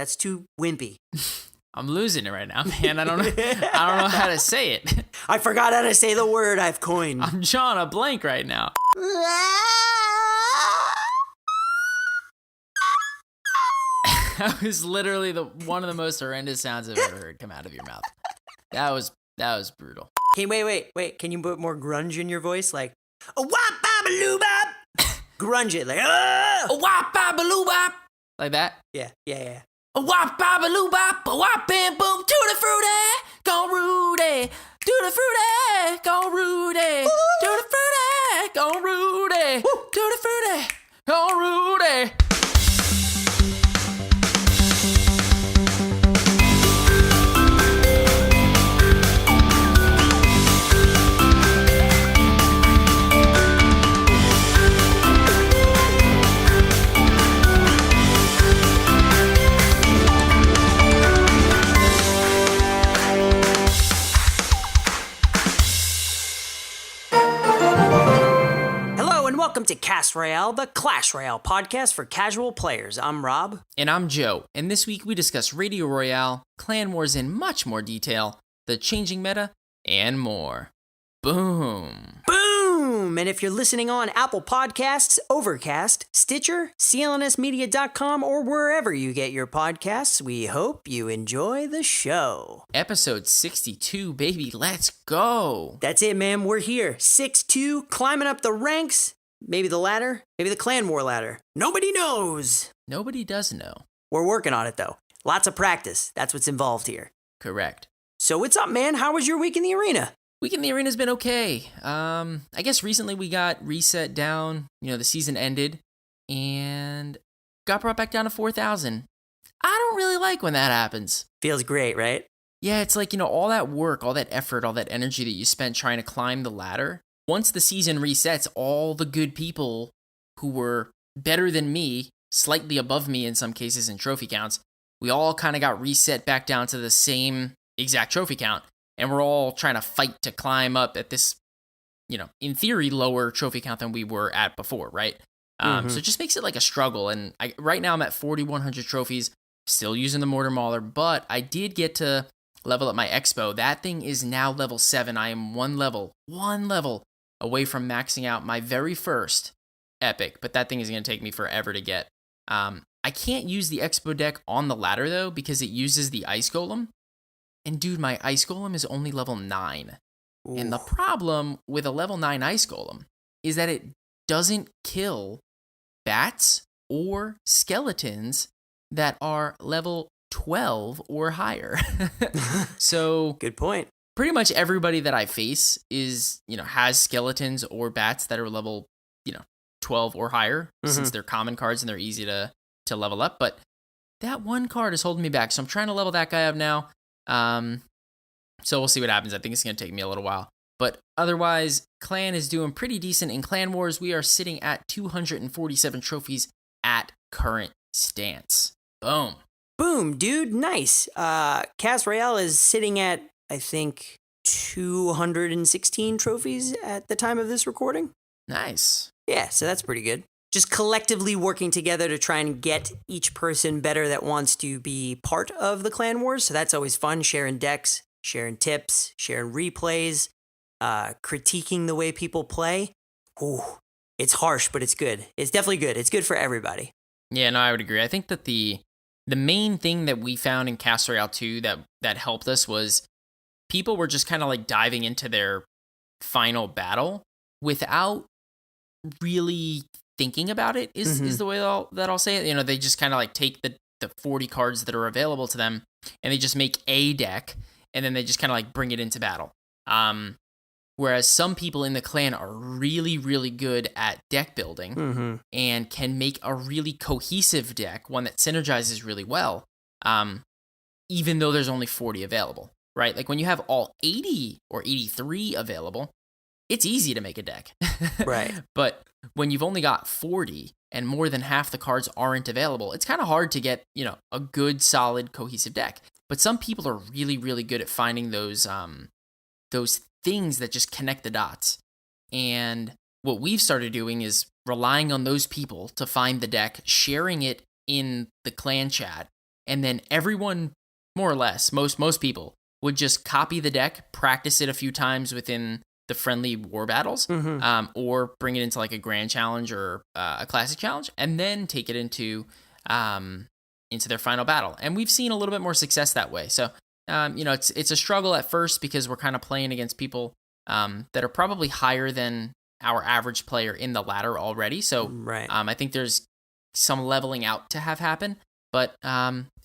That's too wimpy. I'm losing it right now, man. I don't know how to say it. I forgot how to say the word I've coined. I'm drawing a blank right now. That was literally one of the most horrendous sounds I've ever heard come out of your mouth. That was brutal. Hey, wait. Can you put more grunge in your voice? Like, a wop ba bop. Grunge it, like, a wop ba bop. Like that? Yeah. A wop ba bop, a wop and boom, tutti frutti, go Rudy, tutti frutti, go Rudy, tutti frutti, go Rudy, tutti frutti, go Rudy. Welcome to Cast Royale, the Clash Royale podcast for casual players. I'm Rob. And I'm Joe. And this week we discuss Radio Royale, Clan Wars in much more detail, the changing meta, and more. Boom. Boom! And if you're listening on Apple Podcasts, Overcast, Stitcher, clnsmedia.com, or wherever you get your podcasts, we hope you enjoy the show. Episode 62, baby. Let's go. That's it, man. We're here. 6-2, climbing up the ranks. Maybe the ladder, maybe the Clan War ladder. Nobody knows. Nobody does know. We're working on it, though. Lots of practice. That's what's involved here. Correct. So what's up, man? How was your week in the arena? Week in the arena's been okay. I guess recently we got reset down. The season ended and got brought back down to 4,000. I don't really like when that happens. Feels great, right? Yeah, it's like, all that work, all that effort, all that energy that you spent trying to climb the ladder. Once the season resets, all the good people who were better than me, slightly above me in some cases in trophy counts, we all kind of got reset back down to the same exact trophy count. And we're all trying to fight to climb up at this, in theory, lower trophy count than we were at before, right? So it just makes it like a struggle. And right now I'm at 4,100 trophies, still using the Mortar Mauler, but I did get to level up my Expo. That thing is now level 7. I am one level away from maxing out my very first epic, but that thing is going to take me forever to get. I can't use the Expo deck on the ladder, though, because it uses the Ice Golem. And dude, my Ice Golem is only level 9. Ooh. And the problem with a level 9 Ice Golem is that it doesn't kill bats or skeletons that are level 12 or higher. So good point. Pretty much everybody that I face is, has skeletons or bats that are level, 12 or higher, since they're common cards and they're easy to level up. But that one card is holding me back. So I'm trying to level that guy up now. So we'll see what happens. I think it's going to take me a little while. But otherwise, Clan is doing pretty decent. In Clan Wars, we are sitting at 247 trophies at current stance. Boom. Boom, dude. Nice. Cast Royale is sitting at, I think, 216 trophies at the time of this recording. Nice. Yeah, so that's pretty good. Just collectively working together to try and get each person better that wants to be part of the Clan Wars. So that's always fun, sharing decks, sharing tips, sharing replays, critiquing the way people play. Ooh, it's harsh, but it's good. It's definitely good. It's good for everybody. Yeah, no, I would agree. I think that the main thing that we found in Cast Royale 2 that helped us was people were just kind of like diving into their final battle without really thinking about it is the way that I'll say it. They just kind of like take the 40 cards that are available to them and they just make a deck and then they just kind of like bring it into battle. Whereas some people in the clan are really, really good at deck building and can make a really cohesive deck, one that synergizes really well, even though there's only 40 available, right? Like when you have all 80 or 83 available, it's easy to make a deck. Right. But when you've only got 40 and more than half the cards aren't available, it's kind of hard to get, a good, solid, cohesive deck. But some people are really, really good at finding those things that just connect the dots. And what we've started doing is relying on those people to find the deck, sharing it in the clan chat, and then everyone, more or less, most people would just copy the deck, practice it a few times within the friendly war battles, or bring it into like a grand challenge or a classic challenge, and then take it into their final battle. And we've seen a little bit more success that way. So, it's a struggle at first because we're kind of playing against people that are probably higher than our average player in the ladder already. So, Right. I think there's some leveling out to have happen, but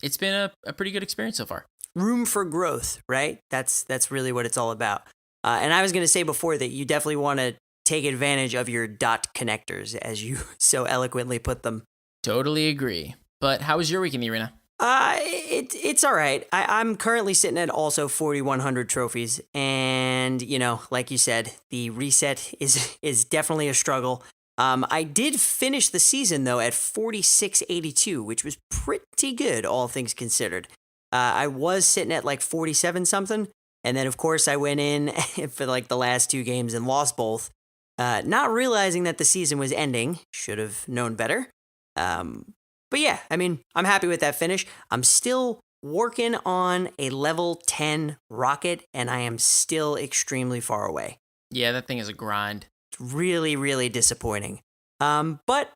it's been a pretty good experience so far. Room for growth, right? That's really what it's all about. And I was going to say before that you definitely want to take advantage of your dot connectors, as you so eloquently put them. Totally agree. But how was your week in the arena? It's all right. I'm currently sitting at also 4,100 trophies, and like you said, the reset is definitely a struggle. I did finish the season though at 4,682, which was pretty good, all things considered. I was sitting at like 47 something, and then of course I went in for like the last 2 games and lost both, not realizing that the season was ending. Should have known better. But yeah, I mean, I'm happy with that finish. I'm still working on a level 10 rocket, and I am still extremely far away. Yeah, that thing is a grind. Really, really disappointing. But,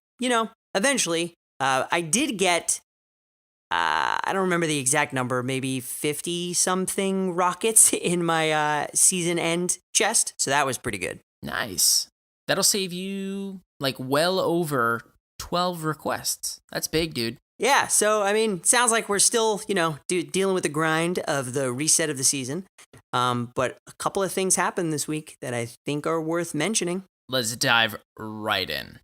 eventually, I did get, I don't remember the exact number, maybe 50-something rockets in my season end chest, so that was pretty good. Nice. That'll save you, like, well over 12 requests. That's big, dude. Yeah, so, I mean, sounds like we're still, dealing with the grind of the reset of the season. But a couple of things happened this week that I think are worth mentioning. Let's dive right in.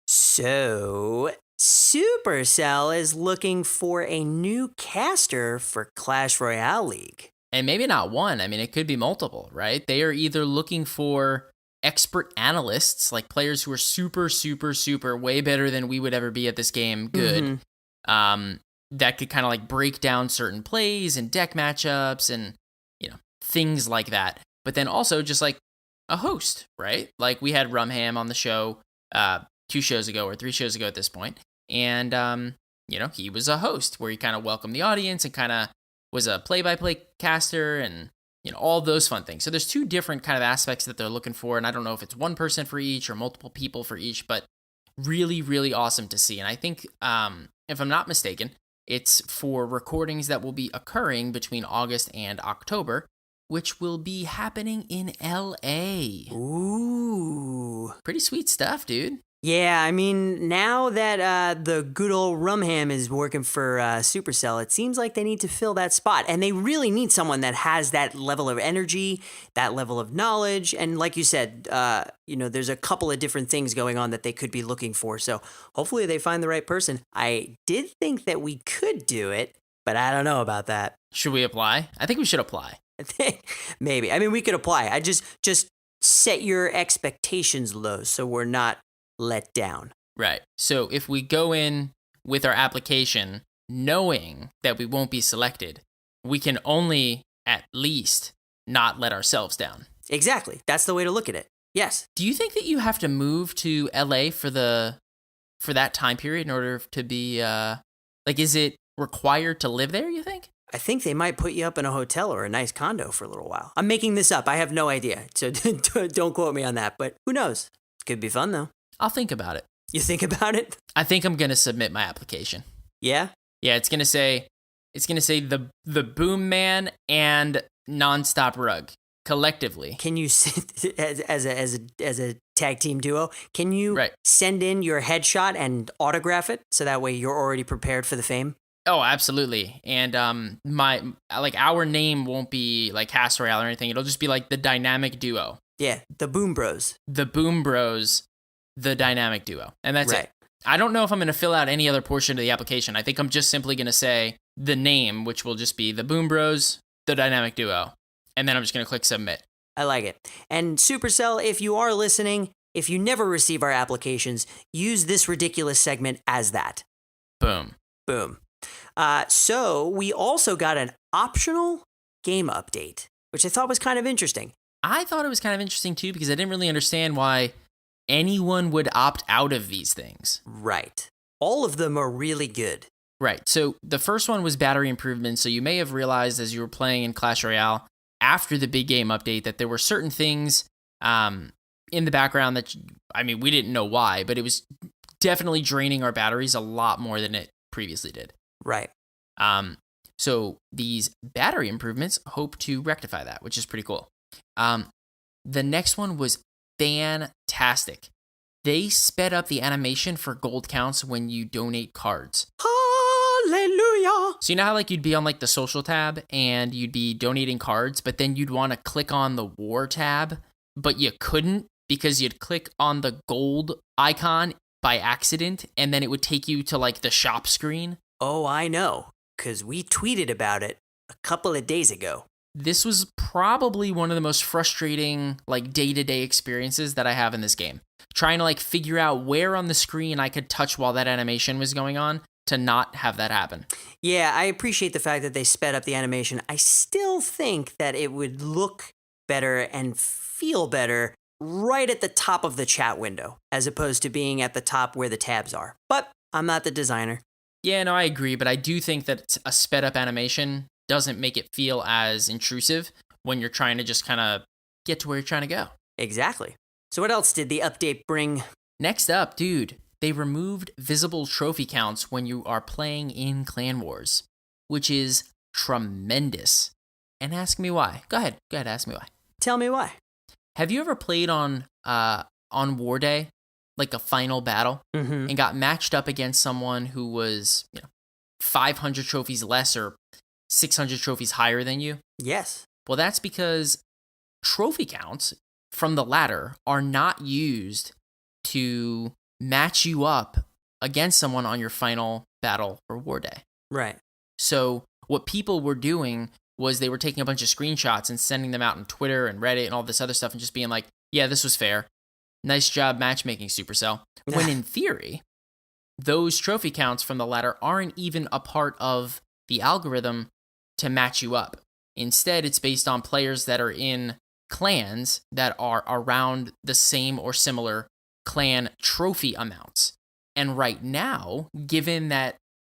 So, Supercell is looking for a new caster for Clash Royale League. And maybe not one. I mean, it could be multiple, right? They are either looking for expert analysts, like players who are super, super, super way better than we would ever be at this game, good. That could kind of like break down certain plays and deck matchups and, things like that. But then also just like a host, right? Like we had Rumham on the show 2 shows ago or 3 shows ago at this point. And, he was a host where he kind of welcomed the audience and kind of was a play-by-play caster and, all those fun things. So there's 2 different kind of aspects that they're looking for. And I don't know if it's one person for each or multiple people for each, but really, really awesome to see. And I think, if I'm not mistaken, it's for recordings that will be occurring between August and October, which will be happening in LA. Ooh. Pretty sweet stuff, dude. Yeah, I mean, now that the good old Rumham is working for Supercell, it seems like they need to fill that spot. And they really need someone that has that level of energy, that level of knowledge. And like you said, there's a couple of different things going on that they could be looking for. So hopefully they find the right person. I did think that we could do it, but I don't know about that. Should we apply? I think we should apply. Maybe. I mean, we could apply. I just set your expectations low so we're not let down. Right. So if we go in with our application knowing that we won't be selected, we can only at least not let ourselves down. Exactly. That's the way to look at it. Yes. Do you think that you have to move to LA for that time period in order to be is it required to live there, you think? I think they might put you up in a hotel or a nice condo for a little while. I'm making this up. I have no idea. So don't quote me on that, but who knows? Could be fun though. I'll think about it. You think about it? I think I'm going to submit my application. Yeah? Yeah, it's going to say the Boom Man and Nonstop Rug collectively. Can you as a tag team duo, can you send in your headshot and autograph it so that way you're already prepared for the fame? Oh, absolutely. And our name won't be like Cast Royale or anything. It'll just be like the Dynamic Duo. Yeah, the Boom Bros. The Boom Bros, the Dynamic Duo. And that's it. I don't know if I'm going to fill out any other portion of the application. I think I'm just simply going to say the name, which will just be the Boom Bros, the Dynamic Duo. And then I'm just going to click submit. I like it. And Supercell, if you are listening, if you never receive our applications, use this ridiculous segment as that. Boom. Boom. So we also got an optional game update, which I thought was kind of interesting. I thought it was kind of interesting too, because I didn't really understand why anyone would opt out of these things. Right. All of them are really good. Right. So the first one was battery improvements. So you may have realized as you were playing in Clash Royale after the big game update that there were certain things in the background that, we didn't know why, but it was definitely draining our batteries a lot more than it previously did. Right. So these battery improvements hope to rectify that, which is pretty cool. The next one was fantastic. They sped up the animation for gold counts when you donate cards. Hallelujah! So you know how you'd be on the social tab and you'd be donating cards, but then you'd want to click on the war tab, but you couldn't because you'd click on the gold icon by accident and then it would take you to the shop screen? Oh, I know, because we tweeted about it a couple of days ago. This was probably one of the most frustrating day-to-day experiences that I have in this game. Trying to figure out where on the screen I could touch while that animation was going on to not have that happen. Yeah, I appreciate the fact that they sped up the animation. I still think that it would look better and feel better right at the top of the chat window, as opposed to being at the top where the tabs are. But I'm not the designer. Yeah, no, I agree, but I do think that a sped up animation doesn't make it feel as intrusive when you're trying to just kind of get to where you're trying to go. Exactly. So what else did the update bring? Next up, dude, they removed visible trophy counts when you are playing in Clan Wars, which is tremendous. And ask me why. Go ahead, ask me why. Tell me why. Have you ever played on War Day, a final battle, and got matched up against someone who was 500 trophies less or 600 trophies higher than you? Yes. Well, that's because trophy counts from the ladder are not used to match you up against someone on your final battle for War Day. Right. So what people were doing was they were taking a bunch of screenshots and sending them out on Twitter and Reddit and all this other stuff and just being like, yeah, this was fair. Nice job matchmaking, Supercell. When in theory, those trophy counts from the ladder aren't even a part of the algorithm to match you up. Instead, it's based on players that are in clans that are around the same or similar clan trophy amounts. And right now, given that,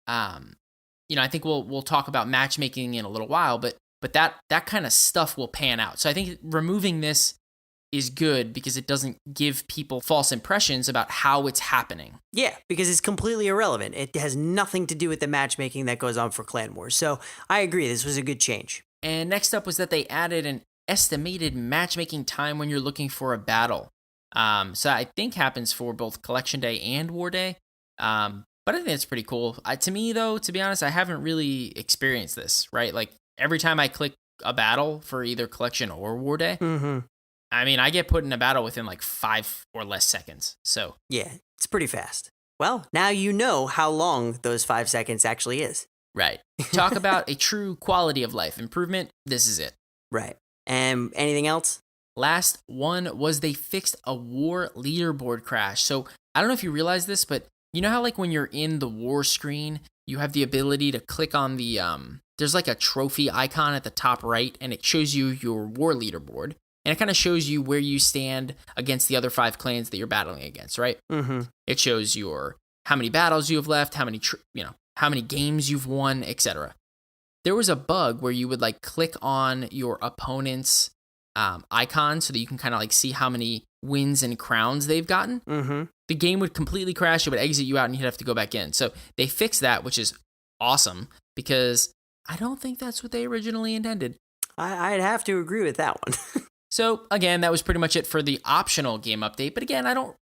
I think we'll talk about matchmaking in a little while, but that kind of stuff will pan out. So I think removing this is good because it doesn't give people false impressions about how it's happening. Yeah, because it's completely irrelevant. It has nothing to do with the matchmaking that goes on for Clan Wars. So I agree, this was a good change. And next up was that they added an estimated matchmaking time when you're looking for a battle. So I think happens for both Collection Day and War Day. But I think it's pretty cool. To me, though, to be honest, I haven't really experienced this, right? Every time I click a battle for either Collection or War Day, I get put in a battle within 5 or less seconds. So yeah, it's pretty fast. Well, now you know how long those 5 seconds actually is. Right. Talk about a true quality of life improvement. This is it. Right. And anything else? Last one was they fixed a war leaderboard crash. So I don't know if you realize this, but you know how when you're in the war screen, you have the ability to click on the, there's a trophy icon at the top right, and it shows you your war leaderboard. And it kind of shows you where you stand against the other 5 clans that you're battling against, right? It shows your how many battles you have left, how many how many games you've won, etc. There was a bug where you would click on your opponent's icon so that you can kind of see how many wins and crowns they've gotten. The game would completely crash. It would exit you out and you'd have to go back in. So they fixed that, which is awesome because I don't think that's what they originally intended. I'd have to agree with that one. So again, that was pretty much it for the optional game update. But again, I don't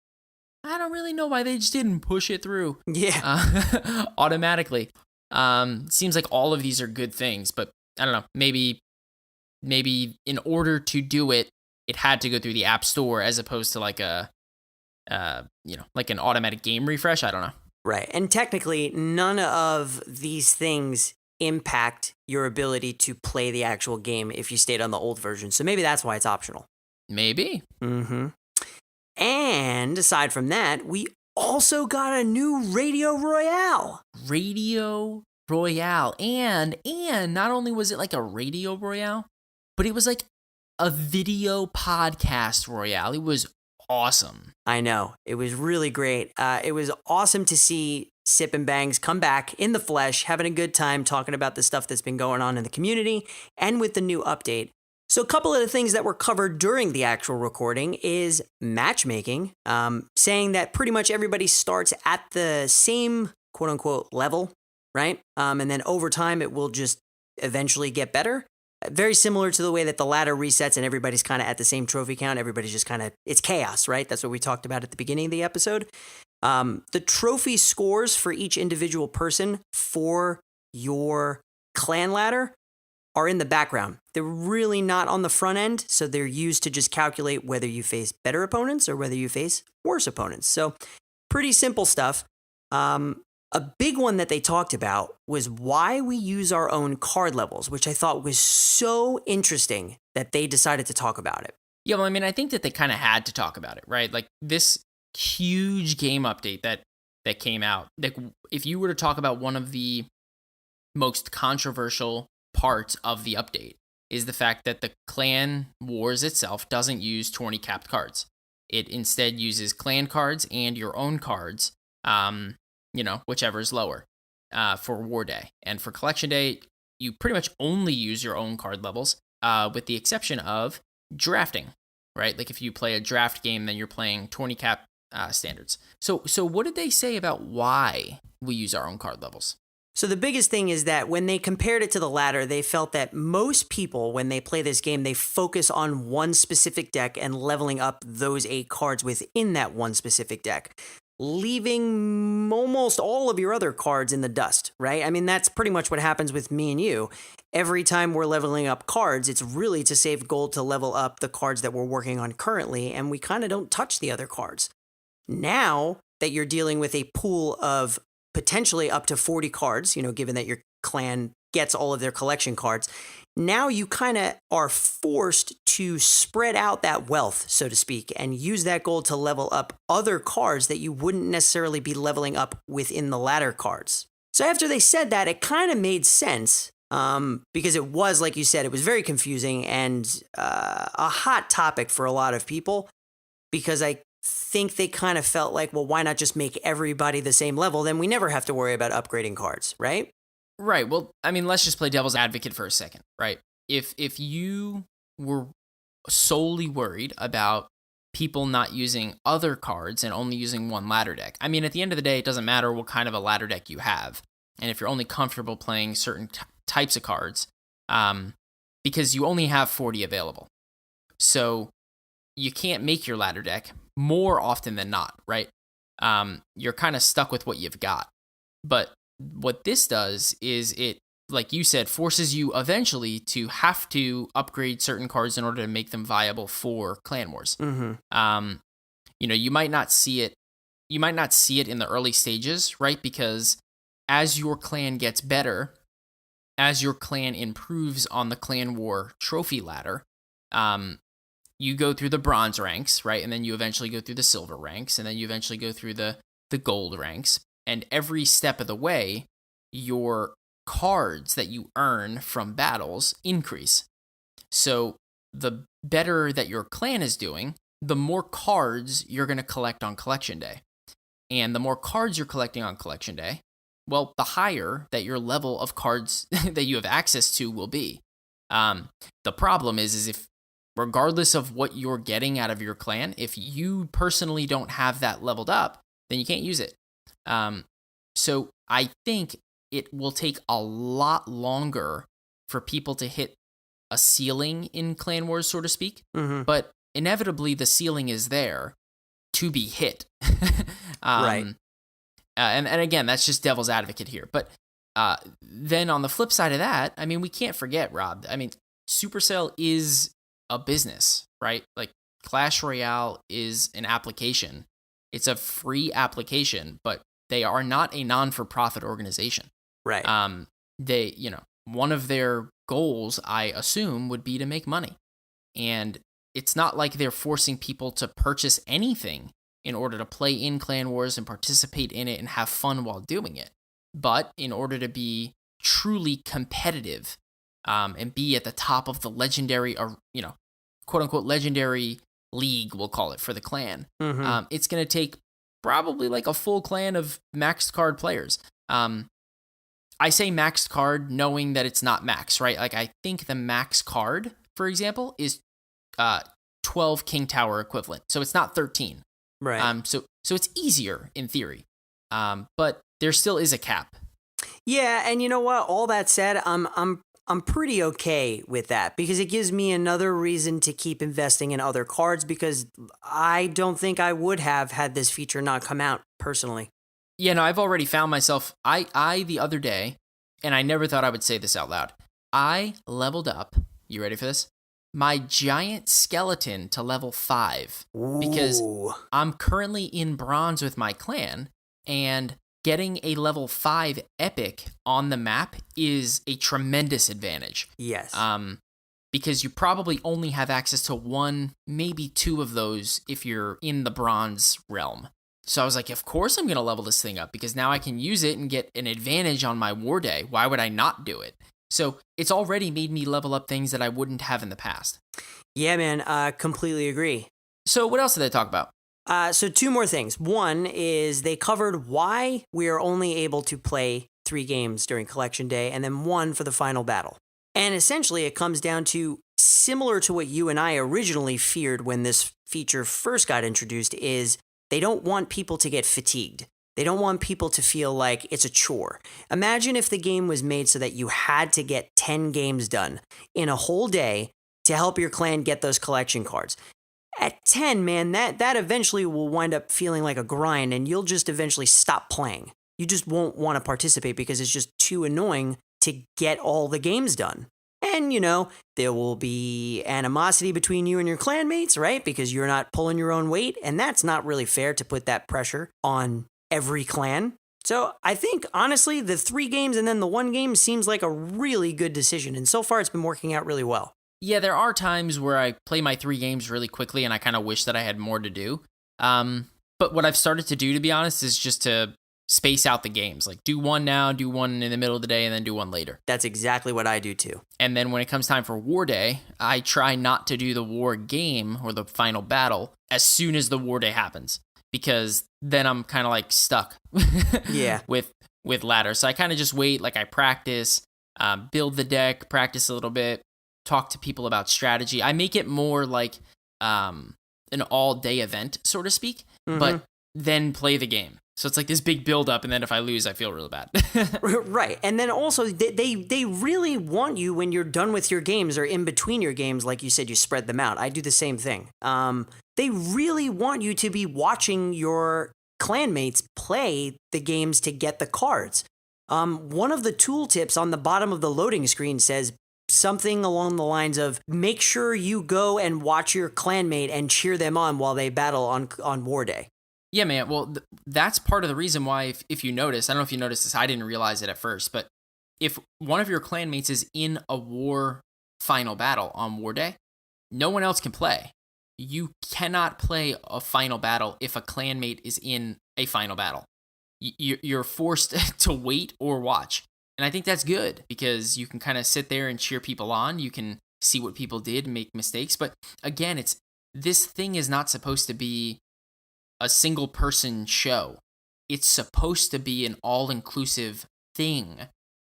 really know why they just didn't push it through. Yeah. Automatically. Seems like all of these are good things, but I don't know. Maybe in order to do it, it had to go through the App Store as opposed to an automatic game refresh. I don't know. Right. And technically, none of these things impact your ability to play the actual game if you stayed on the old version. So maybe that's why it's optional. Maybe. And aside from that, we also got a new Radio Royale. Radio Royale. And not only was it a Radio Royale, but it was a video podcast Royale. It was awesome. I know. It was really great. It was awesome to see Sip and Bangs come back in the flesh, having a good time talking about the stuff that's been going on in the community and with the new update. So a couple of the things that were covered during the actual recording is matchmaking, saying that pretty much everybody starts at the same quote-unquote level, right? And then over time, it will just eventually get better. Very similar to the way that the ladder resets and everybody's kind of at the same trophy count. Everybody's just kind of, it's chaos, right? That's what we talked about at the beginning of the episode. The trophy scores for each individual person for your clan ladder are in the background. They're really not on the front end, so they're used to just calculate whether you face better opponents or whether you face worse opponents. So pretty simple stuff. A big one that they talked about was why we use our own card levels, which I thought was so interesting that they decided to talk about it. Yeah, well, I mean, I think that they kind of had to talk about it, right? Like this huge game update that came out. Like, if you were to talk about one of the most controversial parts of the update is the fact that the Clan Wars itself doesn't use tourney capped cards. It instead uses clan cards and your own cards, whichever is lower, for War Day. And for Collection Day, you pretty much only use your own card levels, with the exception of drafting, right? Like if you play a draft game, then you're playing tourney cap standards. So what did they say about why we use our own card levels? So the biggest thing is that when they compared it to the ladder, they felt that most people, when they play this game, they focus on one specific deck and leveling up those 8 cards within that one specific deck, leaving almost all of your other cards in the dust, right? I mean, that's pretty much what happens with me and you. Every time we're leveling up cards, it's really to save gold to level up the cards that we're working on currently, and we kind of don't touch the other cards. Now that you're dealing with a pool of potentially up to 40 cards, given that your clan gets all of their collection cards, now you kind of are forced to spread out that wealth, so to speak, and use that gold to level up other cards that you wouldn't necessarily be leveling up within the ladder cards. So after they said that, it kind of made sense, because it was, like you said, it was very confusing and a hot topic for a lot of people, because I think they kind of felt like, well, why not just make everybody the same level? Then we never have to worry about upgrading cards, right? Right. Well, I mean, let's just play devil's advocate for a second, right? If you were solely worried about people not using other cards and only using one ladder deck, I mean, at the end of the day, it doesn't matter what kind of a ladder deck you have. And if you're only comfortable playing certain types of cards, because you only have 40 available. So you can't make your ladder deck more often than not, right? You're kind of stuck with what you've got. But what this does is it, like you said, forces you eventually to have to upgrade certain cards in order to make them viable for Clan Wars. Mm-hmm. You might not see it. You might not see it in the early stages, right? Because as your clan gets better, as your clan improves on the Clan War trophy ladder, you go through the bronze ranks, right? And then you eventually go through the silver ranks, and then you eventually go through the gold ranks. And every step of the way, your cards that you earn from battles increase. So the better that your clan is doing, the more cards you're going to collect on Collection Day. And the more cards you're collecting on Collection Day, well, the higher that your level of cards that you have access to will be. The problem is if, regardless of what you're getting out of your clan, if you personally don't have that leveled up, then you can't use it. So I think it will take a lot longer for people to hit a ceiling in Clan Wars, so to speak. Mm-hmm. But inevitably, the ceiling is there to be hit. Right. And again, that's just devil's advocate here. But then on the flip side of that, I mean, we can't forget, Rob. I mean, Supercell is a business, right? Like Clash Royale is an application. It's a free application, but they are not a non-for-profit organization. Right. They, one of their goals, I assume, would be to make money. And it's not like they're forcing people to purchase anything in order to play in Clan Wars and participate in it and have fun while doing it. But in order to be truly competitive, and be at the top of the legendary, quote unquote legendary league, we'll call it, for the clan, Mm-hmm. it's going to take probably like a full clan of maxed card players. I say maxed card knowing that it's not max, right? Like I think the max card, for example, is 12 King Tower equivalent. So it's not 13. Right. So it's easier in theory. But there still is a cap. Yeah, and you know what? All that said, I'm pretty okay with that because it gives me another reason to keep investing in other cards because I don't think I would have had this feature not come out personally. Yeah, no, I've already found myself, I the other day, and I never thought I would say this out loud, I leveled up, you ready for this? My giant skeleton to level 5 because Ooh. I'm currently in bronze with my clan, and getting a level 5 epic on the map is a tremendous advantage. Yes. Because you probably only have access to 1, maybe 2 of those if you're in the bronze realm. So I was like, of course I'm going to level this thing up because now I can use it and get an advantage on my war day. Why would I not do it? So it's already made me level up things that I wouldn't have in the past. Yeah, man, completely agree. So what else did they talk about? So 2 more things. One is they covered why we are only able to play 3 games during Collection Day and then 1 for the final battle. And essentially it comes down to similar to what you and I originally feared when this feature first got introduced is they don't want people to get fatigued. They don't want people to feel like it's a chore. Imagine if the game was made so that you had to get 10 games done in a whole day to help your clan get those collection cards. At 10, man, that eventually will wind up feeling like a grind and you'll just eventually stop playing. You just won't want to participate because it's just too annoying to get all the games done. And, there will be animosity between you and your clanmates, right? Because you're not pulling your own weight. And that's not really fair to put that pressure on every clan. So I think, honestly, the 3 games and then the 1 game seems like a really good decision. And so far, it's been working out really well. Yeah, there are times where I play my 3 games really quickly and I kind of wish that I had more to do. But what I've started to do, to be honest, is just to space out the games. Like do 1 now, do 1 in the middle of the day, and then do 1 later. That's exactly what I do too. And then when it comes time for War Day, I try not to do the war game or the final battle as soon as the War Day happens. Because then I'm kind of like stuck Yeah. with ladder. So I kind of just wait, like I practice, build the deck, practice a little bit, talk to people about strategy. I make it more like an all-day event, so to speak, but then play the game. So it's like this big build-up, and then if I lose, I feel really bad. Right. And then also, they really want you when you're done with your games or in between your games, like you said, you spread them out. I do the same thing. They really want you to be watching your clanmates play the games to get the cards. One of the tooltips on the bottom of the loading screen says something along the lines of, make sure you go and watch your clanmate and cheer them on while they battle on War Day. Yeah, man. Well, that's part of the reason why, if you notice, I don't know if you noticed this, I didn't realize it at first, but if one of your clanmates is in a war final battle on War Day, no one else can play. You cannot play a final battle if a clanmate is in a final battle. You're forced to wait or watch. And I think that's good because you can kind of sit there and cheer people on. You can see what people did and make mistakes. But again, this thing is not supposed to be a single person show. It's supposed to be an all-inclusive thing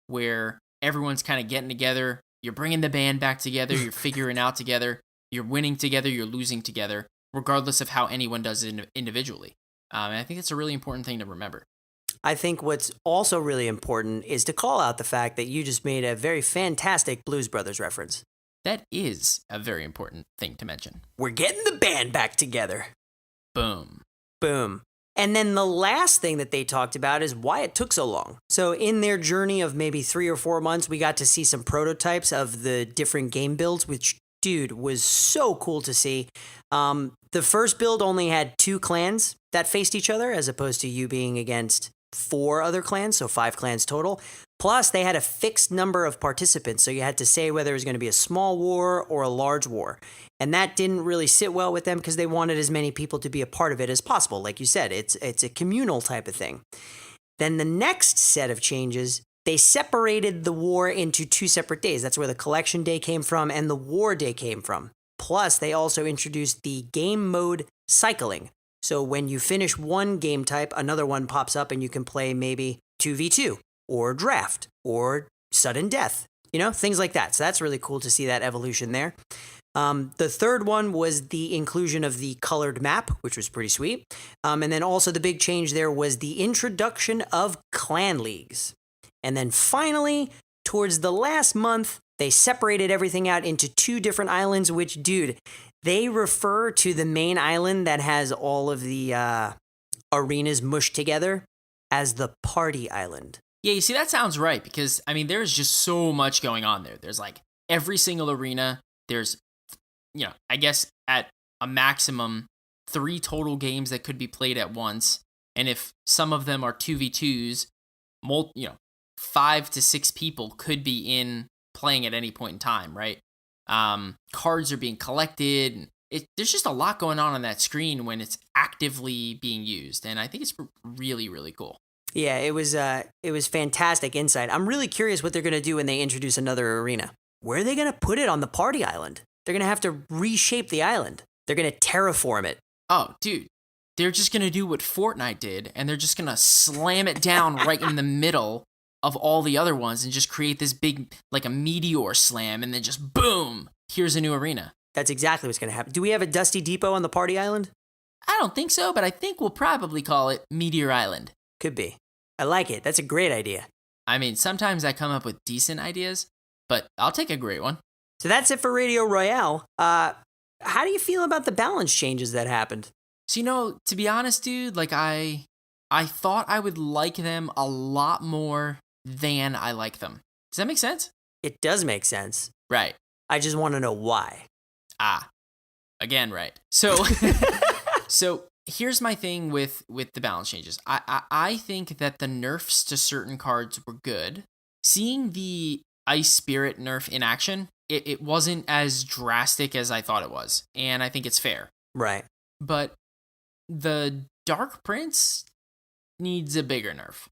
where everyone's kind of getting together. You're bringing the band back together. You're figuring out together. You're winning together. You're losing together, regardless of how anyone does it individually. And I think it's a really important thing to remember. I think what's also really important is to call out the fact that you just made a very fantastic Blues Brothers reference. That is a very important thing to mention. We're getting the band back together. Boom. Boom. And then the last thing that they talked about is why it took so long. So in their journey of maybe 3 or 4 months, we got to see some prototypes of the different game builds, which, dude, was so cool to see. The first build only had 2 clans that faced each other, as opposed to you being against 4 other clans, so 5 clans total. Plus, they had a fixed number of participants, so you had to say whether it was going to be a small war or a large war. And that didn't really sit well with them because they wanted as many people to be a part of it as possible. Like you said, it's a communal type of thing. Then the next set of changes, they separated the war into 2 separate days. That's where the collection day came from and the war day came from. Plus, they also introduced the game mode cycling. So when you finish one game type, another one pops up and you can play maybe 2v2 or draft or sudden death, things like that. So that's really cool to see that evolution there. The third one was the inclusion of the colored map, which was pretty sweet. And then also the big change there was the introduction of clan leagues. And then finally, towards the last month, they separated everything out into 2 different islands, which, dude, they refer to the main island that has all of the arenas mushed together as the party island. Yeah, you see, that sounds right, because, there's just so much going on there. There's, every single arena. There's, I guess at a maximum, 3 total games that could be played at once. And if some of them are 2v2s, 5 to 6 people could be in playing at any point in time, right? Cards are being collected. There's just a lot going on that screen when it's actively being used, and I think it's really, really cool. Yeah, it was fantastic insight. I'm really curious what they're going to do when they introduce another arena. Where are they going to put it on the party island? They're going to have to reshape the island. They're going to terraform it. Oh, dude. They're just going to do what Fortnite did, and they're just going to slam it down right in the middle of all the other ones and just create this big, a meteor slam, and then just boom, here's a new arena. That's exactly what's going to happen. Do we have a Dusty Depot on the party island? I don't think so, but I think we'll probably call it Meteor Island. Could be. I like it. That's a great idea. Sometimes I come up with decent ideas, but I'll take a great one. So that's it for Radio Royale. How do you feel about the balance changes that happened? So, to be honest, dude, I thought I would like them a lot more than I like them. Does that make sense? It does make sense. Right. I just want to know why. Again, right. So, so here's my thing with the balance changes. I think that the nerfs to certain cards were good. Seeing the Ice Spirit nerf in action, it wasn't as drastic as I thought it was, and I think it's fair. Right. But the Dark Prince needs a bigger nerf.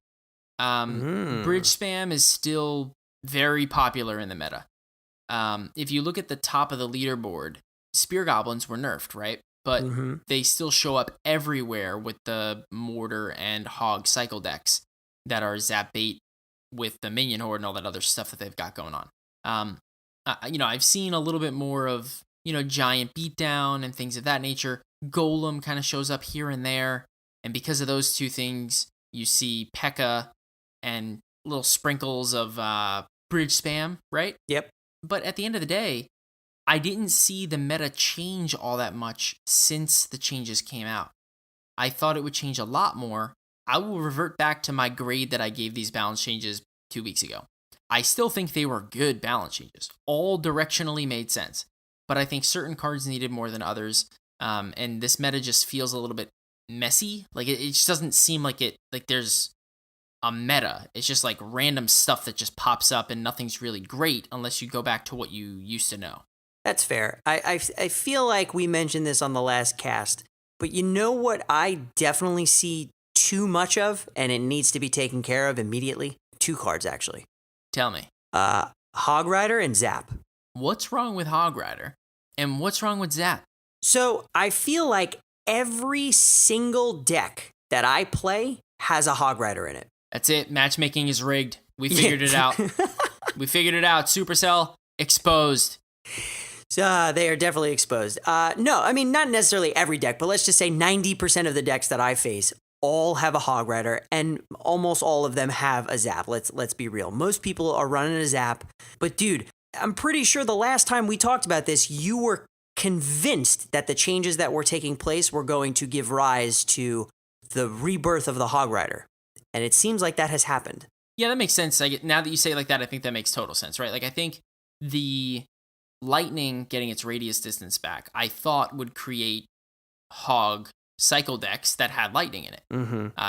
Bridge spam is still very popular in the meta. If you look at the top of the leaderboard, Spear Goblins were nerfed, right? But they still show up everywhere with the Mortar and Hog cycle decks that are zap bait with the Minion Horde and all that other stuff that they've got going on. I've seen a little bit more of, Giant Beatdown and things of that nature. Golem kind of shows up here and there. And because of those 2 things, you see P.E.K.K.A. and little sprinkles of bridge spam, right? Yep. But at the end of the day, I didn't see the meta change all that much since the changes came out. I thought it would change a lot more. I will revert back to my grade that I gave these balance changes 2 weeks ago. I still think they were good balance changes. All directionally made sense. But I think certain cards needed more than others. And this meta just feels a little bit messy. It just doesn't seem like there's a meta. It's just random stuff that just pops up and nothing's really great unless you go back to what you used to know. That's fair. I feel like we mentioned this on the last cast, but you know what I definitely see too much of, and it needs to be taken care of immediately? 2 cards, actually. Tell me. Hog Rider and Zap. What's wrong with Hog Rider? And what's wrong with Zap? So I feel like every single deck that I play has a Hog Rider in it. That's it. Matchmaking is rigged. We figured it out. We figured it out. Supercell exposed. They are definitely exposed. No, not necessarily every deck, but let's just say 90% of the decks that I face all have a Hog Rider, and almost all of them have a Zap. Let's be real. Most people are running a Zap, but dude, I'm pretty sure the last time we talked about this, you were convinced that the changes that were taking place were going to give rise to the rebirth of the Hog Rider, and it seems like that has happened. Yeah, that makes sense. Now that you say it like that, I think that makes total sense, right? I think the Lightning getting its radius distance back, I thought would create Hog cycle decks that had Lightning in it.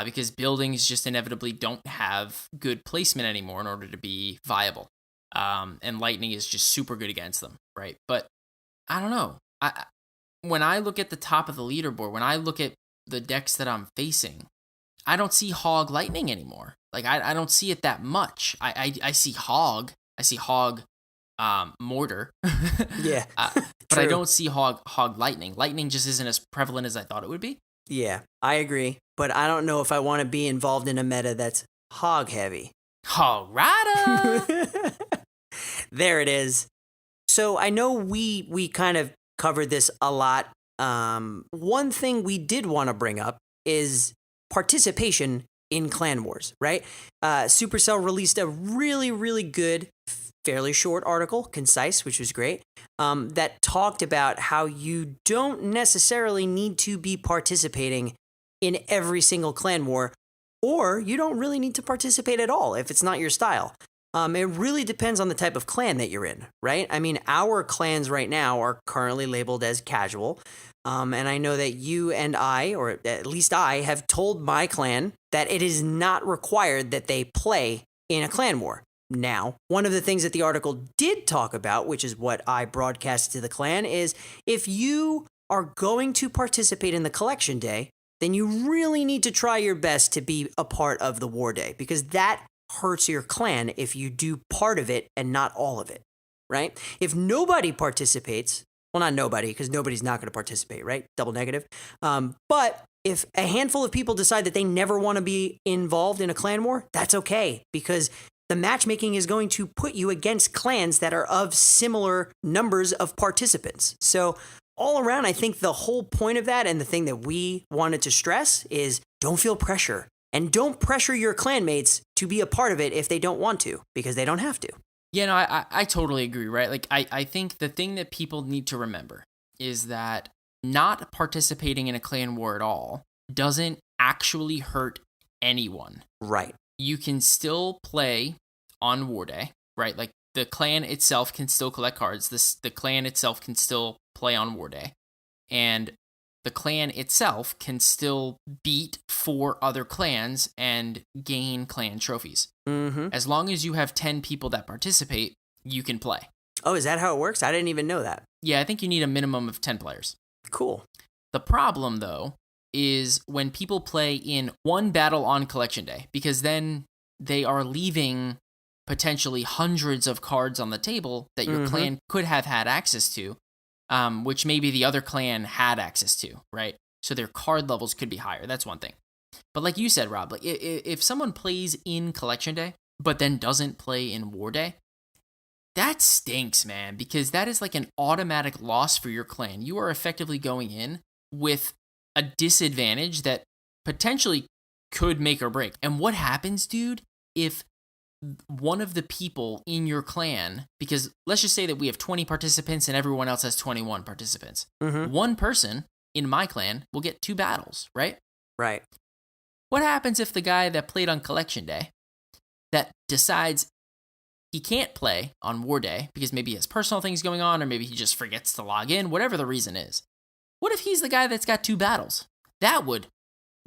Because buildings just inevitably don't have good placement anymore in order to be viable. And Lightning is just super good against them, right? But I don't know. When I look at the top of the leaderboard, when I look at the decks that I'm facing, I don't see Hog Lightning anymore. I don't see it that much. I see Hog. I see Hog Mortar. Yeah. But I don't see Hog Lightning. Lightning just isn't as prevalent as I thought it would be. Yeah, I agree. But I don't know if I want to be involved in a meta that's hog heavy. Alrighta! There it is. So I know we kind of covered this a lot. One thing we did want to bring up is participation in clan wars, right? Supercell released a really, really good, fairly short article, concise, which was great, that talked about how you don't necessarily need to be participating in every single clan war, or you don't really need to participate at all if it's not your style. It really depends on the type of clan that you're in, right? I mean, our clans right now are currently labeled as casual. And I know that you and I, or at least I, have told my clan that it is not required that they play in a clan war. Now, one of the things that the article did talk about, which is what I broadcast to the clan, is if you are going to participate in the collection day, then you really need to try your best to be a part of the war day, because that hurts your clan if you do part of it and not all of it, right? If nobody participates, well, not nobody, because nobody's not going to participate, right? Double negative. But if a handful of people decide that they never want to be involved in a clan war, that's okay, because the matchmaking is going to put you against clans that are of similar numbers of participants. So all around, I think the whole point of that, and the thing that we wanted to stress, is don't feel pressure. And don't pressure your clanmates to be a part of it if they don't want to, because they don't have to. Yeah, no, I totally agree, right? Like, I think the thing that people need to remember is that not participating in a clan war at all doesn't actually hurt anyone. Right. You can still play on war day, right? Like, the clan itself can still collect cards. The clan itself can still play on war day. And the clan itself can still beat 4 other clans and gain clan trophies. Mm-hmm. As long as you have 10 people that participate, you can play. Oh, is that how it works? I didn't even know that. Yeah, I think you need a minimum of 10 players. Cool. The problem, though, is when people play in one battle on collection day, because then they are leaving potentially hundreds of cards on the table that your clan could have had access to, which maybe the other clan had access to, right? So their card levels could be higher. That's one thing. But like you said, Rob, like if someone plays in collection day, but then doesn't play in war day, that stinks, man, because that is like an automatic loss for your clan. You are effectively going in with a disadvantage that potentially could make or break. And what happens, dude, if one of the people in your clan, because let's just say that we have 20 participants and everyone else has 21 participants. One person in my clan will get 2 battles, right? Right. What happens if the guy that played on collection day that decides he can't play on war day because maybe he has personal things going on, or maybe he just forgets to log in, whatever the reason is? What if he's the guy that's got 2 battles? That would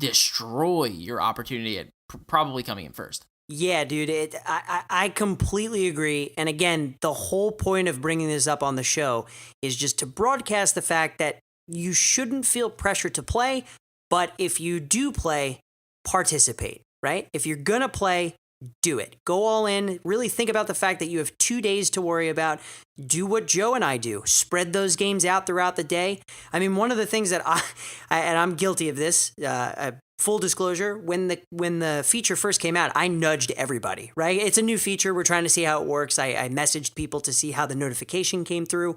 destroy your opportunity at probably coming in first. Yeah, dude, I completely agree. And again, the whole point of bringing this up on the show is just to broadcast the fact that you shouldn't feel pressure to play, but if you do play, participate, right? If you're going to play, do it. Go all in. Really think about the fact that you have 2 days to worry about. Do what Joe and I do. Spread those games out throughout the day. I mean, one of the things that and I'm guilty of this, full disclosure, when the feature first came out, I nudged everybody, right? It's a new feature. We're trying to see how it works. I messaged people to see how the notification came through.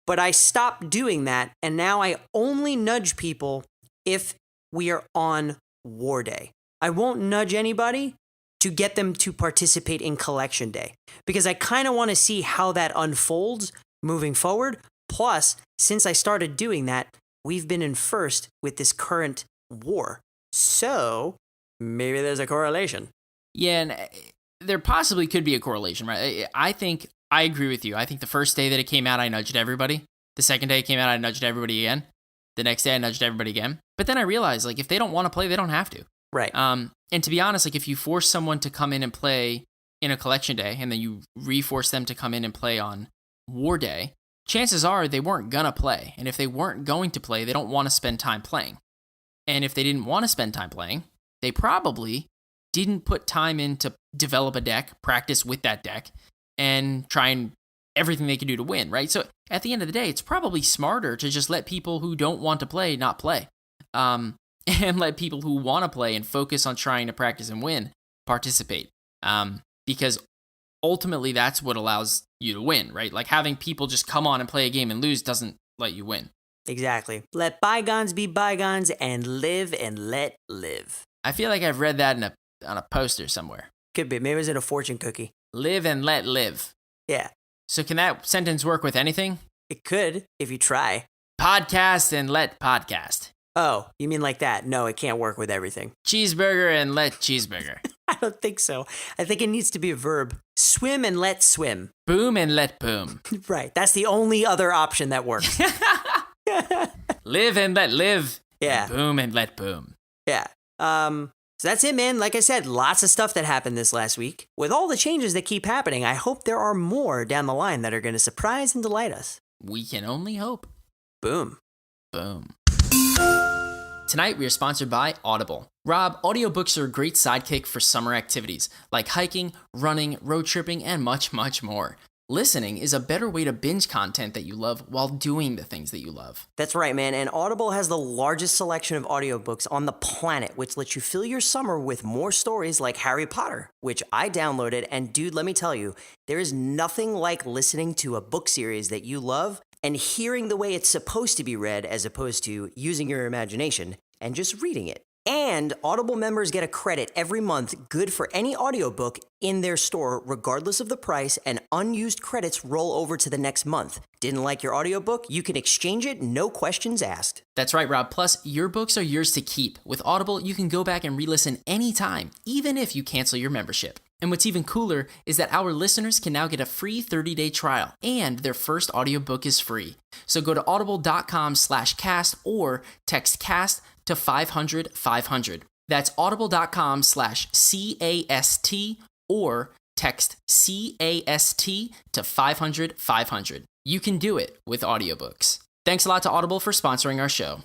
But I stopped doing that, and now I only nudge people if we are on war day. I won't nudge anybody to get them to participate in collection day, because I kind of want to see how that unfolds moving forward. Plus, since I started doing that, we've been in first with this current war. So maybe there's a correlation. Yeah, and there possibly could be a correlation, right? I think I agree with you. I think the first day that it came out, I nudged everybody. The second day it came out, I nudged everybody again. The next day, I nudged everybody again. But then I realized, like, if they don't want to play, they don't have to. Right. And to be honest, like, if you force someone to come in and play in a collection day, and then you reforce them to come in and play on war day, chances are they weren't gonna play. And if they weren't going to play, they don't want to spend time playing. And if they didn't want to spend time playing, they probably didn't put time in to develop a deck, practice with that deck, and try and everything they can do to win, right? So at the end of the day, it's probably smarter to just let people who don't want to play not play. and let people who want to play and focus on trying to practice and win participate. Because ultimately that's what allows you to win, right? Like having people just come on and play a game and lose doesn't let you win. Exactly. Let bygones be bygones and let live. I feel like I've read that on a poster somewhere. Could be. Maybe it was in a fortune cookie. Live and let live. Yeah. So can that sentence work with anything? It could, if you try. Podcast and let podcast. Oh, you mean like that? No, it can't work with everything. Cheeseburger and let cheeseburger. I don't think so. I think it needs to be a verb. Swim and let swim. Boom and let boom. Right. That's the only other option that works. Live and let live. Yeah. And boom and let boom. Yeah. So that's it, man. Like I said, lots of stuff that happened this last week. With all the changes that keep happening, I hope there are more down the line that are going to surprise and delight us. We can only hope. Boom. Boom. Tonight, we are sponsored by Audible. Rob, audiobooks are a great sidekick for summer activities like hiking, running, road tripping, and much, much more. Listening is a better way to binge content that you love while doing the things that you love. That's right, man. And Audible has the largest selection of audiobooks on the planet, which lets you fill your summer with more stories like Harry Potter, which I downloaded. And dude, let me tell you, there is nothing like listening to a book series that you love and hearing the way it's supposed to be read as opposed to using your imagination and just reading it. And Audible members get a credit every month good for any audiobook in their store, regardless of the price, and unused credits roll over to the next month. Didn't like your audiobook? You can exchange it, no questions asked. That's right, Rob. Plus, your books are yours to keep. With Audible, you can go back and re-listen anytime, even if you cancel your membership. And what's even cooler is that our listeners can now get a free 30-day trial, and their first audiobook is free. So go to audible.com/cast or text CAST to 500-500. That's audible.com/CAST or text CAST to 500-500. You can do it with audiobooks. Thanks a lot to Audible for sponsoring our show.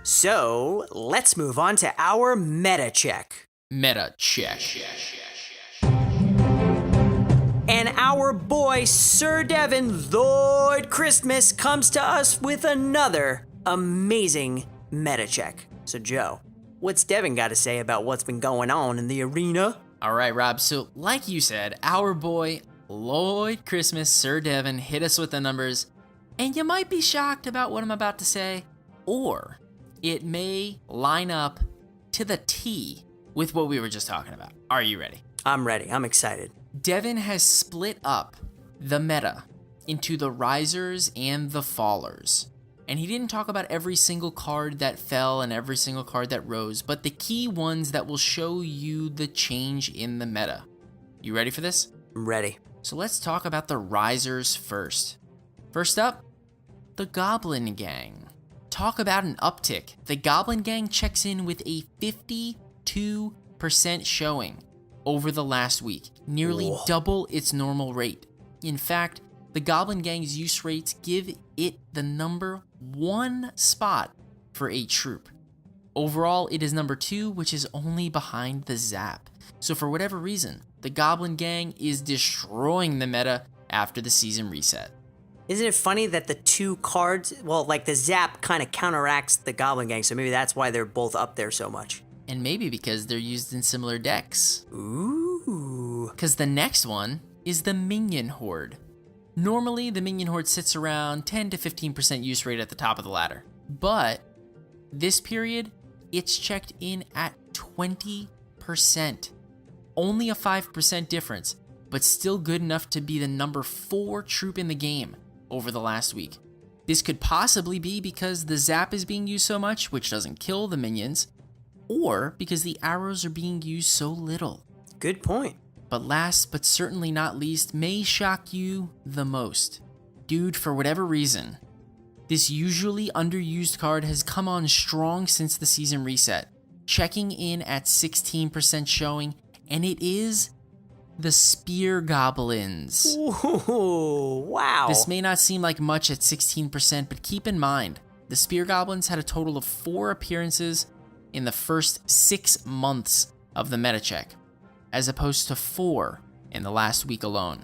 So, let's move on to our meta check. Meta check. And our boy, Sir Devin Lloyd Christmas, comes to us with another amazing meta check. So, Joe, what's Devin got to say about what's been going on in the arena? All right, Rob. So, like you said, our boy, Lloyd Christmas, Sir Devin, hit us with the numbers. And you might be shocked about what I'm about to say, or it may line up to the T with what we were just talking about. Are you ready? I'm ready. I'm excited. Devin has split up the meta into the risers and the fallers. And he didn't talk about every single card that fell and every single card that rose, but the key ones that will show you the change in the meta. You ready for this? I'm ready. So let's talk about the risers first. First up, the Goblin Gang. Talk about an uptick. The Goblin Gang checks in with a 52% showing over the last week, nearly double its normal rate. In fact, the Goblin Gang's use rates give it the number 1 spot for a troop. Overall, it is number 2, which is only behind the Zap. So for whatever reason, the Goblin Gang is destroying the meta after the season reset. Isn't it funny that the two cards, well, like the Zap kind of counteracts the Goblin Gang, so maybe that's why they're both up there so much. And maybe because they're used in similar decks. Ooh. Because the next one is the Minion Horde. Normally, the Minion Horde sits around 10 to 15% use rate at the top of the ladder. But this period, it's checked in at 20%. Only a 5% difference, but still good enough to be the number 4 troop in the game over the last week. This could possibly be because the Zap is being used so much, which doesn't kill the minions, or because the arrows are being used so little. Good point. But last but certainly not least, may shock you the most. Dude, for whatever reason, this usually underused card has come on strong since the season reset, checking in at 16% showing, and it is the Spear Goblins. Ooh, wow. This may not seem like much at 16%, but keep in mind, the Spear Goblins had a total of 4 appearances in the first 6 months of the meta check, as opposed to 4 in the last week alone.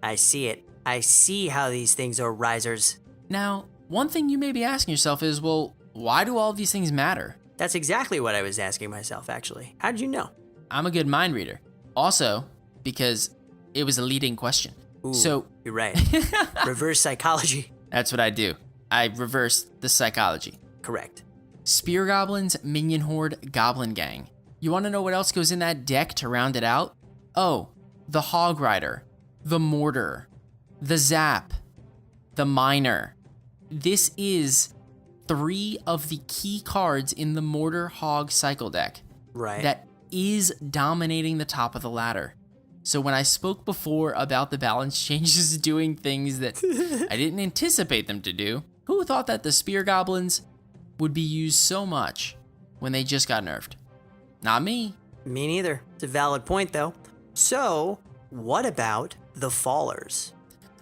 I see it. I see how these things are risers. Now, one thing you may be asking yourself is, well, why do all of these things matter? That's exactly what I was asking myself, actually. How did you know? I'm a good mind reader. Also, because it was a leading question. Ooh, So you're right. Reverse psychology. that's what I do. I reverse the psychology. Correct. Spear Goblins, Minion Horde, Goblin Gang. You want to know what else goes in that deck to round it out? Oh, the Hog Rider, the Mortar, the Zap, the Miner. This is 3 of the key cards in the Mortar Hog cycle deck. Right. That is dominating the top of the ladder. So when I spoke before about the balance changes doing things that I didn't anticipate them to do, who thought that the Spear Goblins would be used so much when they just got nerfed? Not me. Me neither. It's a valid point, though. So, what about the Fallers?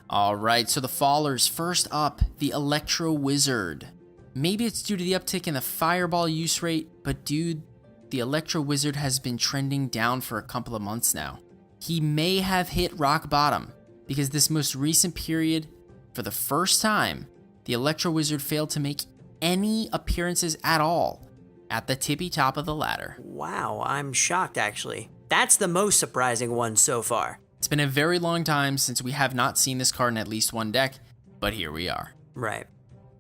All right, so the Fallers, first up, the Electro Wizard. Maybe it's due to the uptick in the Fireball use rate, but dude, the Electro Wizard has been trending down for a couple of months now. He may have hit rock bottom, because this most recent period, for the first time, the Electro Wizard failed to make any appearances at all at the tippy top of the ladder. Wow, I'm shocked, actually. That's the most surprising one so far. It's been a very long time since we have not seen this card in at least one deck, but here we are. Right.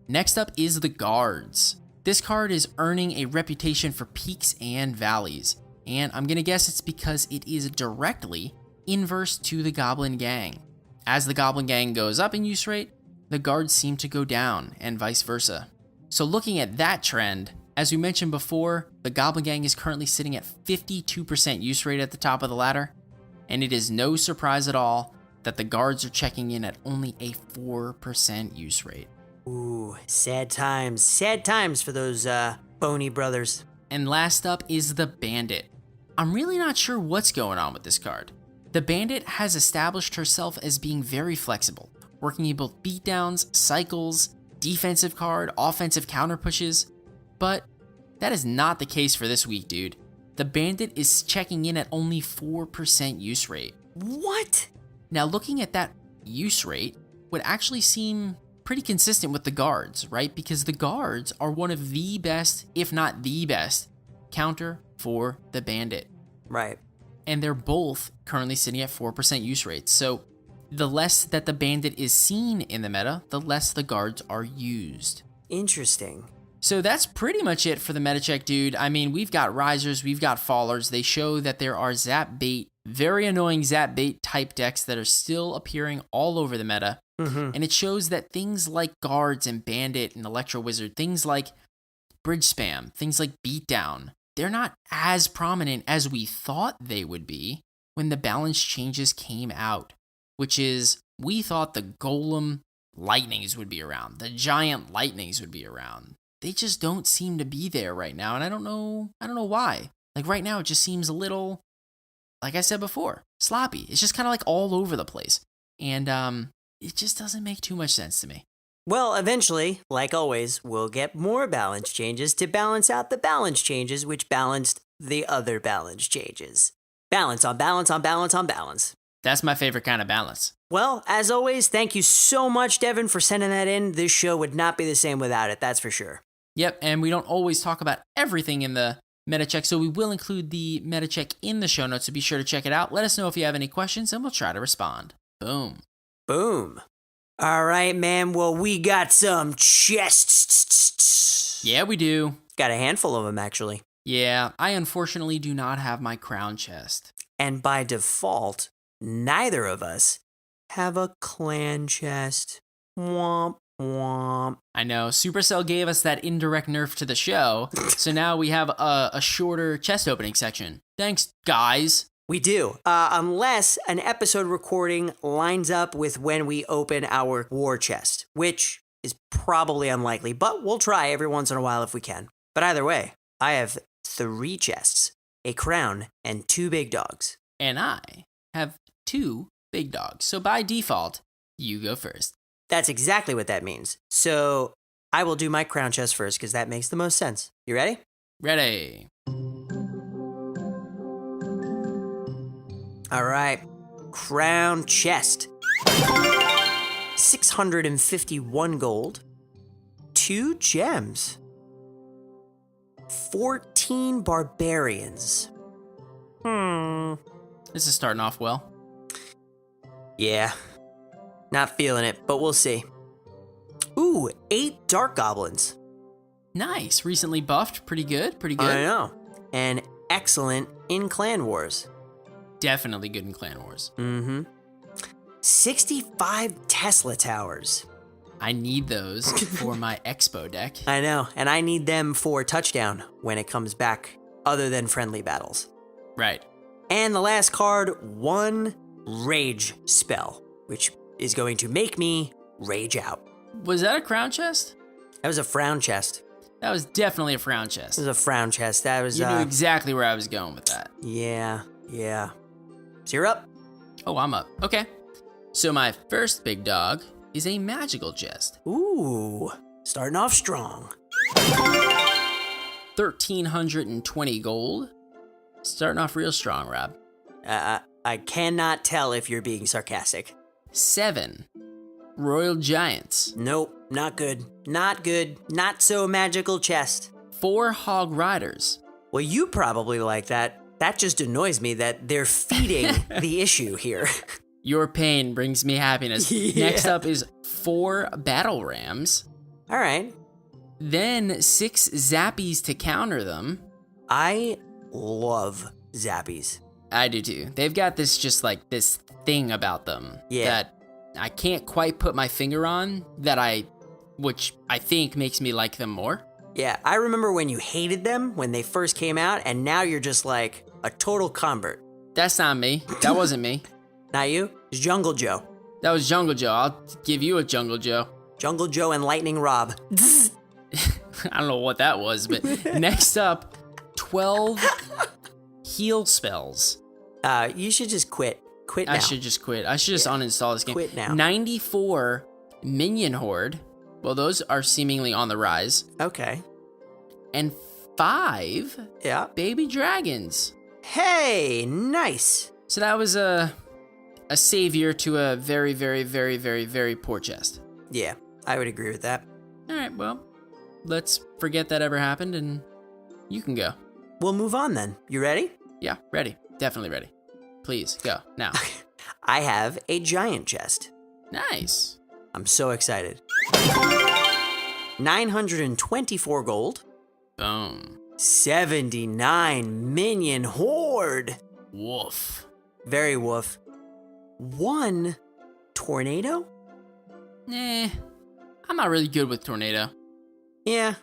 Next up is the Guards. This card is earning a reputation for peaks and valleys, and I'm gonna guess it's because it is directly inverse to the Goblin Gang. As the Goblin Gang goes up in use rate, the Guards seem to go down, and vice versa. So looking at that trend, as we mentioned before, the Goblin Gang is currently sitting at 52% use rate at the top of the ladder, and it is no surprise at all that the Guards are checking in at only a 4% use rate. Ooh, sad times for those bony brothers. And last up is the Bandit. I'm really not sure what's going on with this card. The Bandit has established herself as being very flexible, working in both beatdowns, cycles, defensive card, offensive counter pushes, but that is not the case for this week, dude. The Bandit is checking in at only 4% use rate. What? Now, looking at that use rate would actually seem pretty consistent with the Guards, right? Because the Guards are one of the best, if not the best, counter for the Bandit. Right. And they're both currently sitting at 4% use rates. So the less that the Bandit is seen in the meta, the less the Guards are used. Interesting. So that's pretty much it for the meta check, dude. I mean, we've got Risers, we've got Fallers. They show that there are Zap Bait, very annoying Zap Bait type decks that are still appearing all over the meta. Mm-hmm. And it shows that things like Guards and Bandit and Electro Wizard, things like Bridge Spam, things like Beatdown, they're not as prominent as we thought they would be when the balance changes came out, which is we thought the Golem Lightnings would be around, the Giant Lightnings would be around. They just don't seem to be there right now, and I don't know why. Like right now, it just seems a little, like I said before, sloppy. It's just kind of like all over the place, and it just doesn't make too much sense to me. Well, eventually, like always, we'll get more balance changes to balance out the balance changes, which balanced the other balance changes. Balance on balance on balance on balance. That's my favorite kind of balance. Well, as always, thank you so much, Devin, for sending that in. This show would not be the same without it, that's for sure. Yep, and we don't always talk about everything in the meta check, so we will include the meta check in the show notes, so be sure to check it out. Let us know if you have any questions, and we'll try to respond. Boom. Boom. All right, man. Well, we got some chests. Yeah, we do. Got a handful of them, actually. Yeah, I unfortunately do not have my crown chest. And by default, neither of us have a clan chest. Womp, womp. I know, Supercell gave us that indirect nerf to the show, so now we have a shorter chest opening section. Thanks, guys. We do, unless an episode recording lines up with when we open our war chest, which is probably unlikely, but we'll try every once in a while if we can. But either way, I have 3 chests, a crown, and 2 big dogs. And I have 2 big dogs, so by default, you go first. That's exactly what that means. So I will do my crown chest first because that makes the most sense. You ready? Ready. All right. Crown chest. 651 gold. 2 gems. 14 barbarians. This is starting off well. Yeah. Not feeling it, but we'll see. Ooh, 8 dark goblins. Nice. Recently buffed. Pretty good. Pretty good. I know. And excellent in Clan Wars. Definitely good in Clan Wars. 65 Tesla towers. I need those for my Expo deck. I know, and I need them for touchdown when it comes back, other than friendly battles. Right. And the last card, 1 rage spell, which is going to make me rage out. Was that a crown chest? That was a frown chest. That was definitely a frown chest. It was a frown chest. That was, You knew exactly where I was going with that. Yeah. So you're up. Oh, I'm up. Okay. So my first big dog is a magical chest. Ooh, starting off strong. 1,320 gold. Starting off real strong, Rob. I cannot tell if you're being sarcastic. 7 royal giants. Nope, not good. Not good. Not so magical chest. 4 hog riders. Well, you probably like that. That just annoys me that they're feeding the issue here. Your pain brings me happiness. Yeah. Next up is 4 battle rams. All right. Then 6 zappies to counter them. I love zappies. I do too. They've got this just like this thing about them that I can't quite put my finger on which I think makes me like them more. Yeah, I remember when you hated them when they first came out, and now you're just like a total convert. That's not me. That wasn't me. Not you? It's Jungle Joe. That was Jungle Joe. I'll give you a Jungle Joe. Jungle Joe and Lightning Rob. I don't know what that was, but next up, 12 heal spells. You should just quit. Quit now. I should just quit. I should just uninstall this game. Quit now. 94 minion horde. Well, those are seemingly on the rise. Okay. And 5 baby dragons. Hey, nice. So that was a savior to a very, very, very, very, very poor chest. Yeah, I would agree with that. All right, well, let's forget that ever happened and you can go. We'll move on then. You ready? Yeah, ready. Definitely ready. Please, go, now. I have a giant chest. Nice. I'm so excited. 924 gold. Boom. 79 minion horde. Woof. Very woof. 1 tornado? I'm not really good with tornado. Yeah.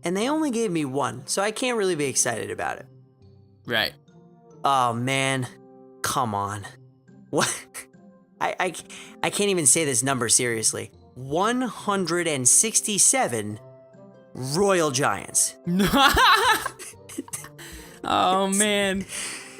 And they only gave me 1, so I can't really be excited about it. Right. Oh, man. Come on. What? I can't even say this number seriously. 167 royal giants. Oh, man.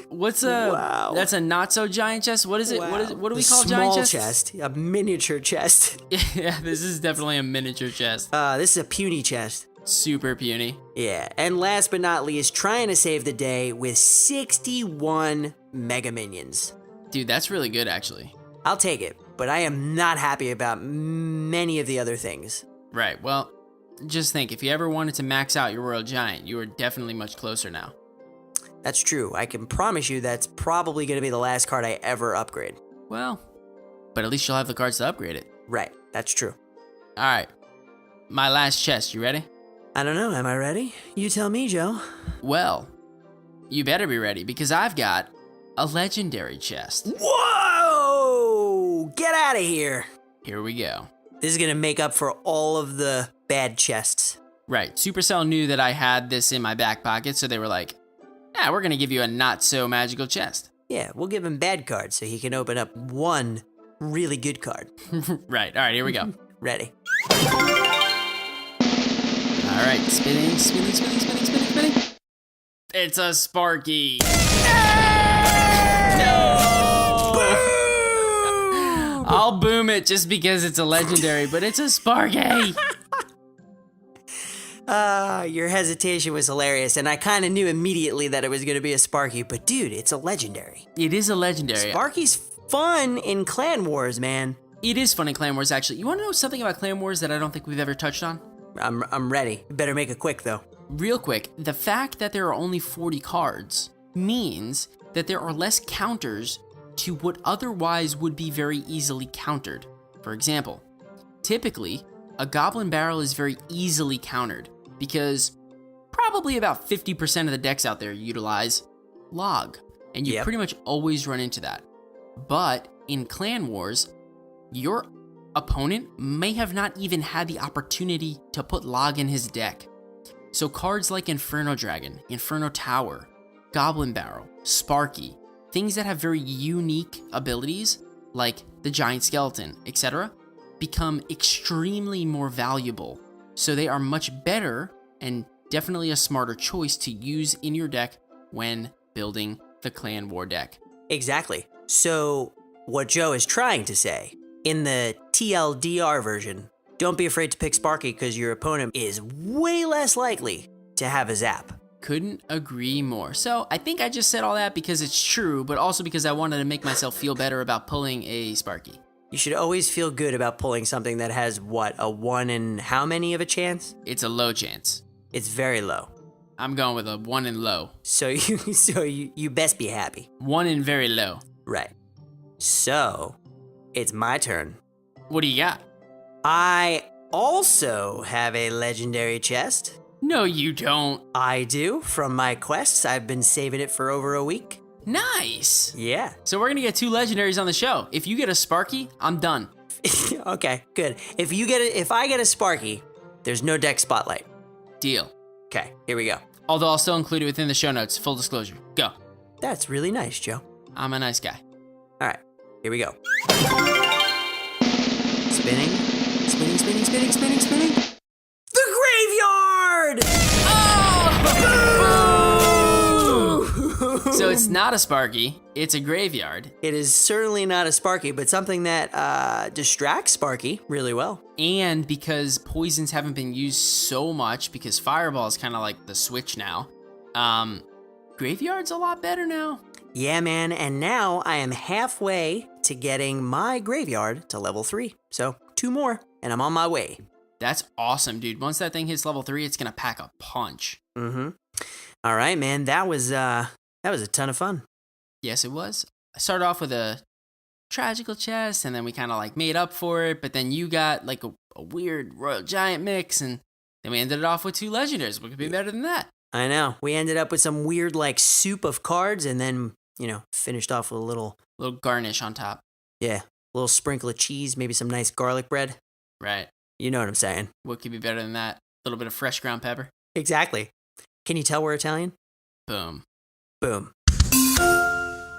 What's a... Wow. That's a not-so-giant chest? What is it? Wow. What do we call small giant chests? chest. A miniature chest. Yeah, this is definitely a miniature chest. This is a puny chest. Super puny. Yeah, and last but not least, trying to save the day with 61 mega minions. Dude, that's really good, actually. I'll take it, but I am not happy about many of the other things. Right, well, just think, if you ever wanted to max out your Royal Giant, you are definitely much closer now. That's true. I can promise you that's probably going to be the last card I ever upgrade. Well, but at least you'll have the cards to upgrade it. Right, that's true. All right, my last chest, you ready? I don't know, am I ready? You tell me, Joe. Well, you better be ready, because I've got a legendary chest. Whoa! Get out of here. Here we go. This is going to make up for all of the bad chests. Right, Supercell knew that I had this in my back pocket, so they were like, yeah, we're going to give you a not-so-magical chest. Yeah, we'll give him bad cards so he can open up 1 really good card. Right, all right, here we go. Ready. All right, spinning. It's a Sparky. No! I'll boom it just because it's a legendary, but it's a Sparky. Your hesitation was hilarious, and I kind of knew immediately that it was going to be a Sparky, but dude, it's a legendary. It is a legendary. Sparky's fun in Clan Wars, man. It is fun in Clan Wars, actually. You want to know something about Clan Wars that I don't think we've ever touched on? I'm ready. You better make it quick, though. real quick, the fact that there are only 40 cards means that there are less counters to what otherwise would be very easily countered. For example, typically, a Goblin Barrel is very easily countered because probably about 50% of the decks out there utilize Log, and you pretty much always run into that. But in Clan Wars, your opponent may have not even had the opportunity to put Log in his deck. So cards like Inferno Dragon, Inferno Tower, Goblin Barrel, Sparky, things that have very unique abilities like the Giant Skeleton, etc., become extremely more valuable. So they are much better and definitely a smarter choice to use in your deck when building the Clan War deck. Exactly. So what Joe is trying to say, in the TLDR version, don't be afraid to pick Sparky because your opponent is way less likely to have a zap. Couldn't agree more. So I think I just said all that because it's true, but also because I wanted to make myself feel better about pulling a Sparky. You should always feel good about pulling something that has, what, a 1 in how many of a chance? It's a low chance. It's very low. I'm going with a 1 in low. So you best be happy. 1 in very low. Right. So, it's my turn. What do you got? I also have a legendary chest. No, you don't. I do. From my quests, I've been saving it for over a week. Nice. Yeah. So we're gonna get 2 legendaries on the show. If you get a Sparky, I'm done. Okay, good. If I get a Sparky, there's no deck spotlight. Deal. Okay, here we go. Although I'll still include it within the show notes. Full disclosure. Go. That's really nice, Joe. I'm a nice guy. All right, here we go. Spinning, spinning, spinning, spinning, spinning, spinning. The graveyard! Oh! So it's not a Sparky, it's a graveyard. It is certainly not a Sparky, but something that distracts Sparky really well. And because poisons haven't been used so much, because Fireball is kind of like the switch now, graveyard's a lot better now. Yeah, man, and now I am halfway to getting my graveyard to level 3. So 2 more, and I'm on my way. That's awesome, dude. Once that thing hits level 3, it's gonna pack a punch. Mm-hmm. All right, man, that was a ton of fun. Yes, it was. I started off with a tragical chest, and then we kind of like made up for it, but then you got like a weird Royal Giant mix, and then we ended it off with 2 legendaries. What could be better than that? I know. We ended up with some weird like soup of cards, and then, finished off with a little garnish on top. Yeah, a little sprinkle of cheese, maybe some nice garlic bread. Right. You know what I'm saying. What could be better than that? A little bit of fresh ground pepper. Exactly. Can you tell we're Italian? Boom. Boom.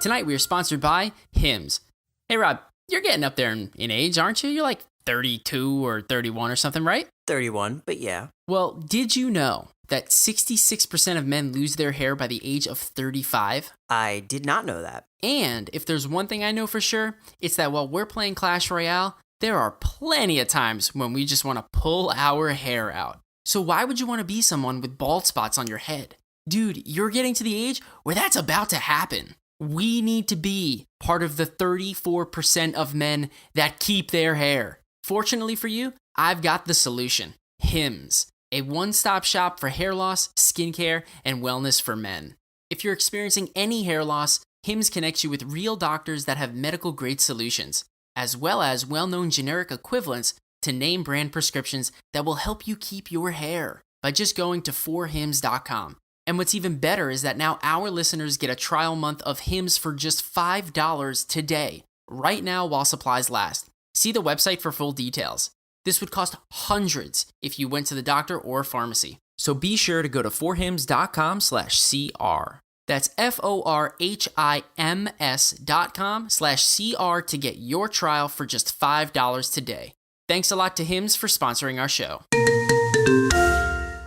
Tonight we are sponsored by Hims. Hey Rob, you're getting up there in age, aren't you? You're like 32 or 31 or something, right? 31, but yeah. Well, did you know that 66% of men lose their hair by the age of 35? I did not know that. And if there's one thing I know for sure, it's that while we're playing Clash Royale, there are plenty of times when we just want to pull our hair out. So why would you want to be someone with bald spots on your head? Dude, you're getting to the age where that's about to happen. We need to be part of the 34% of men that keep their hair. Fortunately for you, I've got the solution. Hims, a one-stop shop for hair loss, skincare, and wellness for men. If you're experiencing any hair loss, Hims connects you with real doctors that have medical-grade solutions, as well as well-known generic equivalents to name brand prescriptions that will help you keep your hair by just going to 4hims.com. And what's even better is that now our listeners get a trial month of Hims for just $5 today, right now while supplies last. See the website for full details. This would cost hundreds if you went to the doctor or pharmacy. So be sure to go to 4hims.com/CR. That's FORHIMS.com/CR to get your trial for just $5 today. Thanks a lot to Hims for sponsoring our show.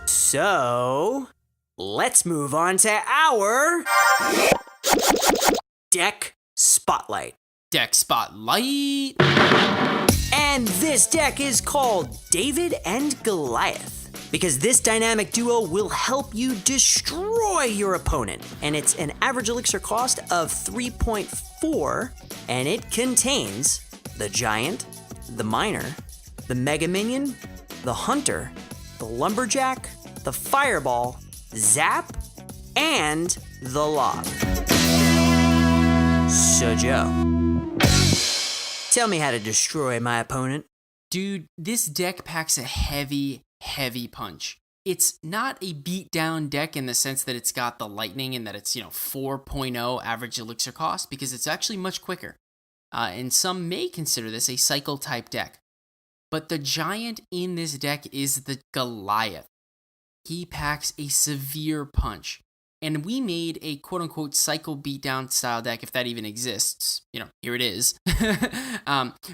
So, let's move on to our deck spotlight. Deck spotlight. And this deck is called David and Goliath, because this dynamic duo will help you destroy your opponent. And it's an average elixir cost of 3.4, and it contains the Giant, the Miner, the Mega Minion, the Hunter, the Lumberjack, the fireball, zap, and the log. So Joe, tell me how to destroy my opponent. Dude, this deck packs a heavy punch. It's not a beatdown deck in the sense that it's got the lightning and that it's, 4.0 average elixir cost, because it's actually much quicker. And some may consider this a cycle type deck. But the giant in this deck is the Goliath. He packs a severe punch. And we made a quote-unquote cycle beatdown style deck, if that even exists. Here it is.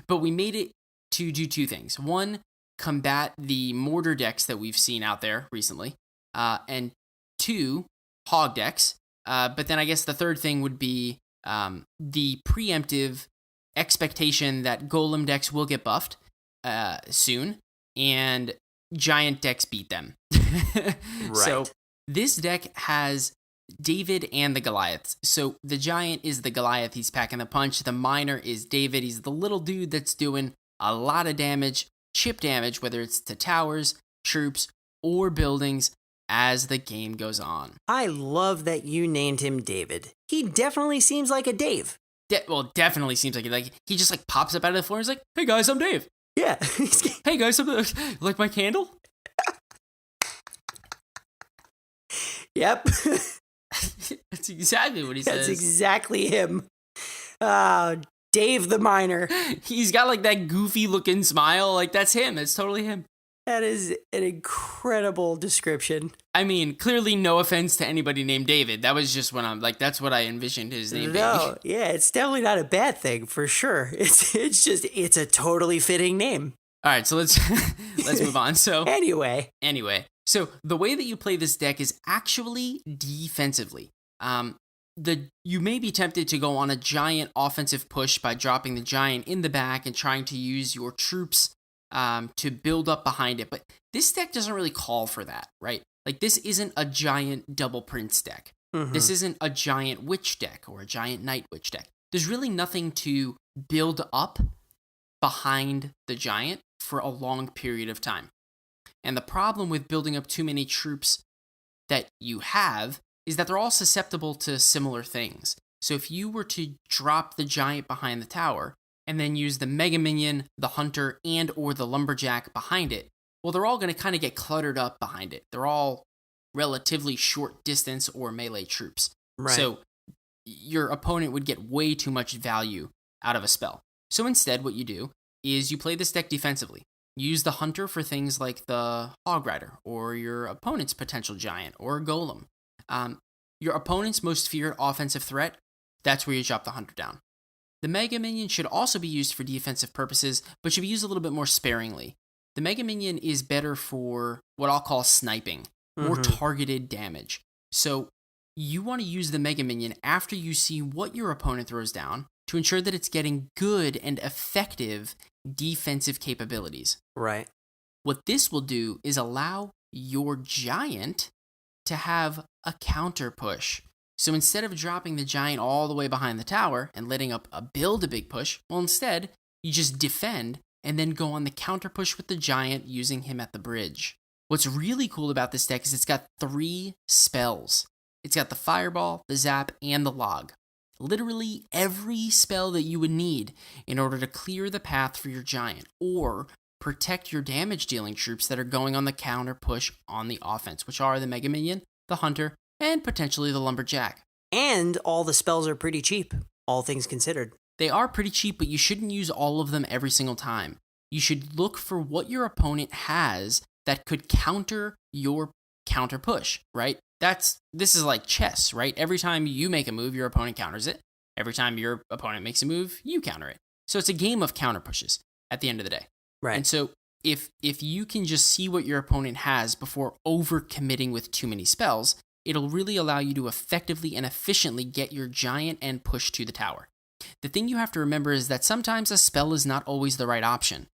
But we made it to do two things. One, combat the mortar decks that we've seen out there recently. And two, hog decks. But then I guess the third thing would be the preemptive expectation that golem decks will get buffed soon, and giant decks beat them. Right. So this deck has David and the Goliath. So the giant is the Goliath, he's packing the punch. The miner is David, he's the little dude that's doing a lot of damage, chip damage, whether it's to towers, troops, or buildings as the game goes on. I love that you named him David. He definitely seems like a Dave. Definitely seems like it. Like, he just pops up out of the floor and is like, "Hey guys, I'm Dave." Yeah. "Hey guys, like my candle?" Yep. That's exactly what he says. That's exactly him. Dave the miner. He's got that goofy looking smile. That's him. It's totally him. That is an incredible description. I mean, clearly no offense to anybody named David. That was just when I'm that's what I envisioned his name being. No, yeah, it's definitely not a bad thing for sure. It's a totally fitting name. All right, so let's move on. So anyway, so the way that you play this deck is actually defensively. You may be tempted to go on a giant offensive push by dropping the giant in the back and trying to use your troops to build up behind it. But this deck doesn't really call for that, right? This isn't a giant double prince deck. Mm-hmm. This isn't a giant witch deck or a giant night witch deck. There's really nothing to build up behind the giant for a long period of time. And the problem with building up too many troops that you have is that they're all susceptible to similar things. So if you were to drop the giant behind the tower and then use the mega minion, the hunter, and or the lumberjack behind it, well, they're all going to kind of get cluttered up behind it. They're all relatively short distance or melee troops. Right. So your opponent would get way too much value out of a spell. So instead, what you do is you play this deck defensively. Use the hunter for things like the hog rider or your opponent's potential giant or golem. Your opponent's most feared offensive threat, that's where you drop the hunter down. The mega minion should also be used for defensive purposes, but should be used a little bit more sparingly. The mega minion is better for what I'll call sniping, more targeted damage. So you want to use the mega minion after you see what your opponent throws down to ensure that it's getting good and effective defensive capabilities. Right. What this will do is allow your giant to have a counter push. So instead of dropping the giant all the way behind the tower and letting up build a big push, well, instead, you just defend and then go on the counter push with the giant using him at the bridge. What's really cool about this deck is it's got 3 spells. It's got the fireball, the zap, and the log. Literally every spell that you would need in order to clear the path for your giant or protect your damage dealing troops that are going on the counter push on the offense, which are the mega minion, the hunter, and potentially the lumberjack. And all the spells are pretty cheap, all things considered. They are pretty cheap, but you shouldn't use all of them every single time. You should look for what your opponent has that could counter your counter push, right? This is like chess, right? Every time you make a move, your opponent counters it. Every time your opponent makes a move, you counter it. So it's a game of counter pushes at the end of the day. Right. And so if you can just see what your opponent has before overcommitting with too many spells, it'll really allow you to effectively and efficiently get your giant and push to the tower. The thing you have to remember is that sometimes a spell is not always the right option.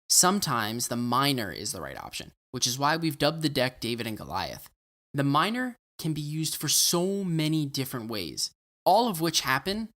Sometimes the miner is the right option, which is why we've dubbed the deck David and Goliath. The miner can be used for so many different ways, all of which happen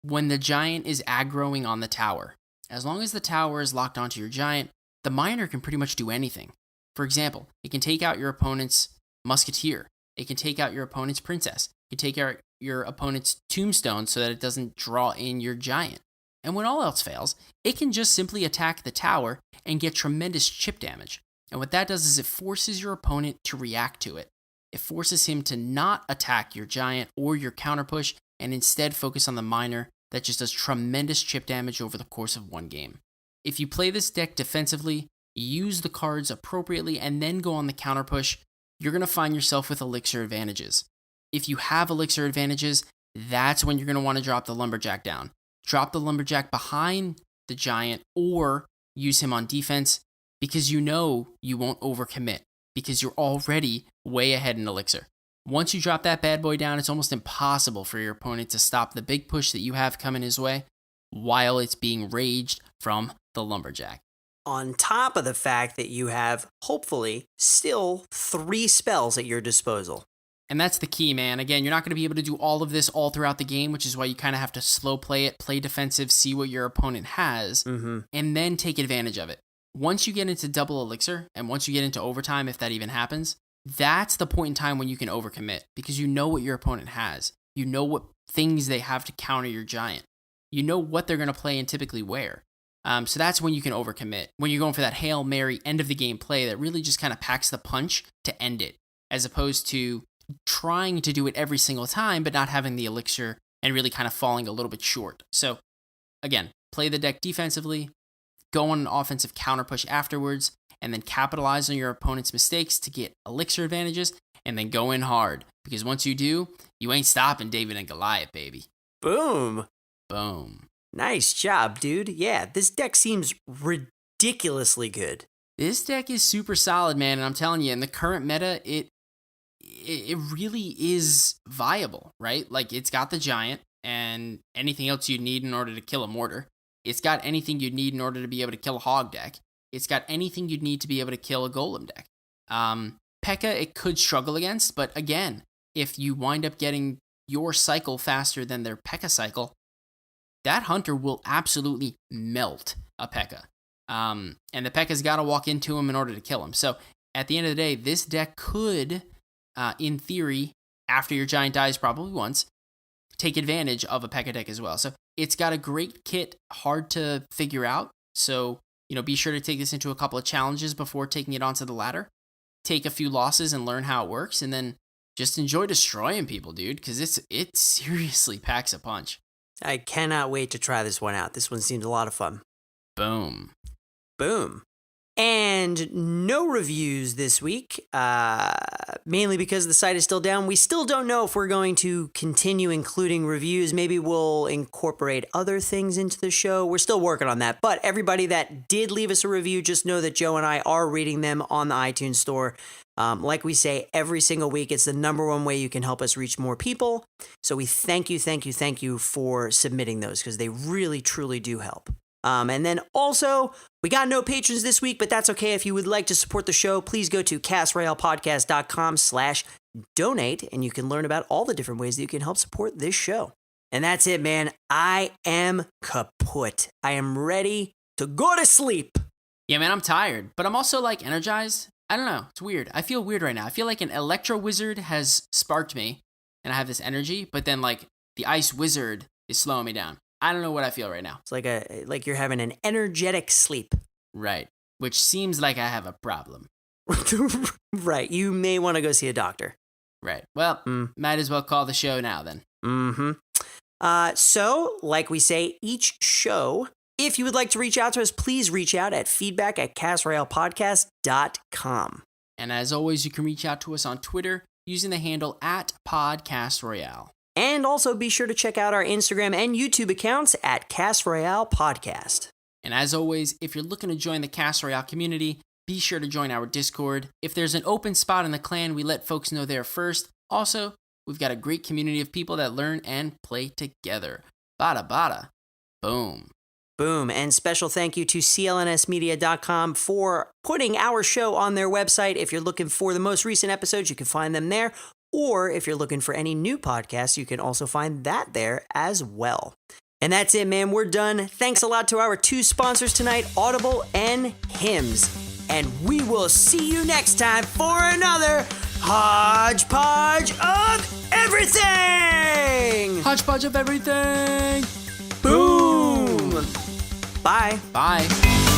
when the giant is aggroing on the tower. As long as the tower is locked onto your giant, the miner can pretty much do anything. For example, it can take out your opponent's musketeer. It can take out your opponent's princess. It can take out your opponent's tombstone so that it doesn't draw in your giant. And when all else fails, it can just simply attack the tower and get tremendous chip damage. And what that does is it forces your opponent to react to it. It forces him to not attack your giant or your counter push and instead focus on the miner that just does tremendous chip damage over the course of one game. If you play this deck defensively, use the cards appropriately, and then go on the counter push, you're going to find yourself with Elixir advantages. If you have Elixir advantages, that's when you're going to want to drop the Lumberjack down. Drop the Lumberjack behind the giant or use him on defense because you know you won't overcommit because you're already way ahead in Elixir. Once you drop that bad boy down, it's almost impossible for your opponent to stop the big push that you have coming his way while it's being raged from the Lumberjack. On top of the fact that you have, hopefully, still 3 spells at your disposal. And that's the key, man. Again, you're not going to be able to do all of this all throughout the game, which is why you kind of have to slow play it, play defensive, see what your opponent has, and then take advantage of it. Once you get into double Elixir, and once you get into overtime, if that even happens, that's the point in time when you can overcommit, because you know what your opponent has. You know what things they have to counter your giant. You know what they're going to play and typically where. So that's when you can overcommit. When you're going for that Hail Mary end of the game play that really just kind of packs the punch to end it, as opposed to trying to do it every single time, but not having the Elixir and really kind of falling a little bit short. So again, play the deck defensively, go on an offensive counter push afterwards, and then capitalize on your opponent's mistakes to get Elixir advantages, and then go in hard. Because once you do, you ain't stopping David and Goliath, baby. Boom. Boom. Nice job, dude. Yeah, this deck seems ridiculously good. This deck is super solid, man, and I'm telling you, in the current meta, it really is viable, right? Like, it's got the giant and anything else you need in order to kill a mortar. It's got anything you'd need in order to be able to kill a hog deck. It's got anything you'd need to be able to kill a golem deck. P.E.K.K.A. it could struggle against, but again, if you wind up getting your cycle faster than their P.E.K.K.A. cycle, that hunter will absolutely melt a P.E.K.K.A. And the P.E.K.K.A.'s got to walk into him in order to kill him. So at the end of the day, this deck could, in theory, after your giant dies probably once, take advantage of a P.E.K.K.A. deck as well. So it's got a great kit, hard to figure out. So, be sure to take this into a couple of challenges before taking it onto the ladder. Take a few losses and learn how it works, and then just enjoy destroying people, dude, because it seriously packs a punch. I cannot wait to try this one out. This one seems a lot of fun. Boom. Boom. And no reviews this week, mainly because the site is still down. We still don't know if we're going to continue including reviews. Maybe we'll incorporate other things into the show. We're still working on that. But everybody that did leave us a review, just know that Joe and I are reading them on the iTunes store. Like we say every single week, it's the number one way you can help us reach more people. So we thank you for submitting those, because they really, truly do help. And then also, we got no patrons this week, but that's okay. If you would like to support the show, please go to castroyalepodcast.com/donate, and you can learn about all the different ways that you can help support this show. And that's it, man. I am kaput. I am ready to go to sleep. Yeah, man, I'm tired, but I'm also, energized. I don't know. It's weird. I feel weird right now. I feel like an Electro Wizard has sparked me, and I have this energy, but then, the Ice Wizard is slowing me down. I don't know what I feel right now. It's like you're having an energetic sleep. Right. Which seems like I have a problem. Right. You may want to go see a doctor. Right. Well, might as well call the show now then. So, like we say each show, if you would like to reach out to us, please reach out at feedback@castroyalepodcast.com. And as always, you can reach out to us on Twitter using the handle @PodcastRoyale. And also be sure to check out our Instagram and YouTube accounts at Cast Royale Podcast. And as always, if you're looking to join the Cast Royale community, be sure to join our Discord. If there's an open spot in the clan, we let folks know there first. Also, we've got a great community of people that learn and play together. Bada bada. Boom. Boom. And special thank you to clnsmedia.com for putting our show on their website. If you're looking for the most recent episodes, you can find them there. Or if you're looking for any new podcasts, you can also find that there as well. And that's it, man. We're done. Thanks a lot to our 2 sponsors tonight, Audible and Hims. and we will see you next time for another hodgepodge of everything! Hodgepodge of everything! Boom! Bye. Bye.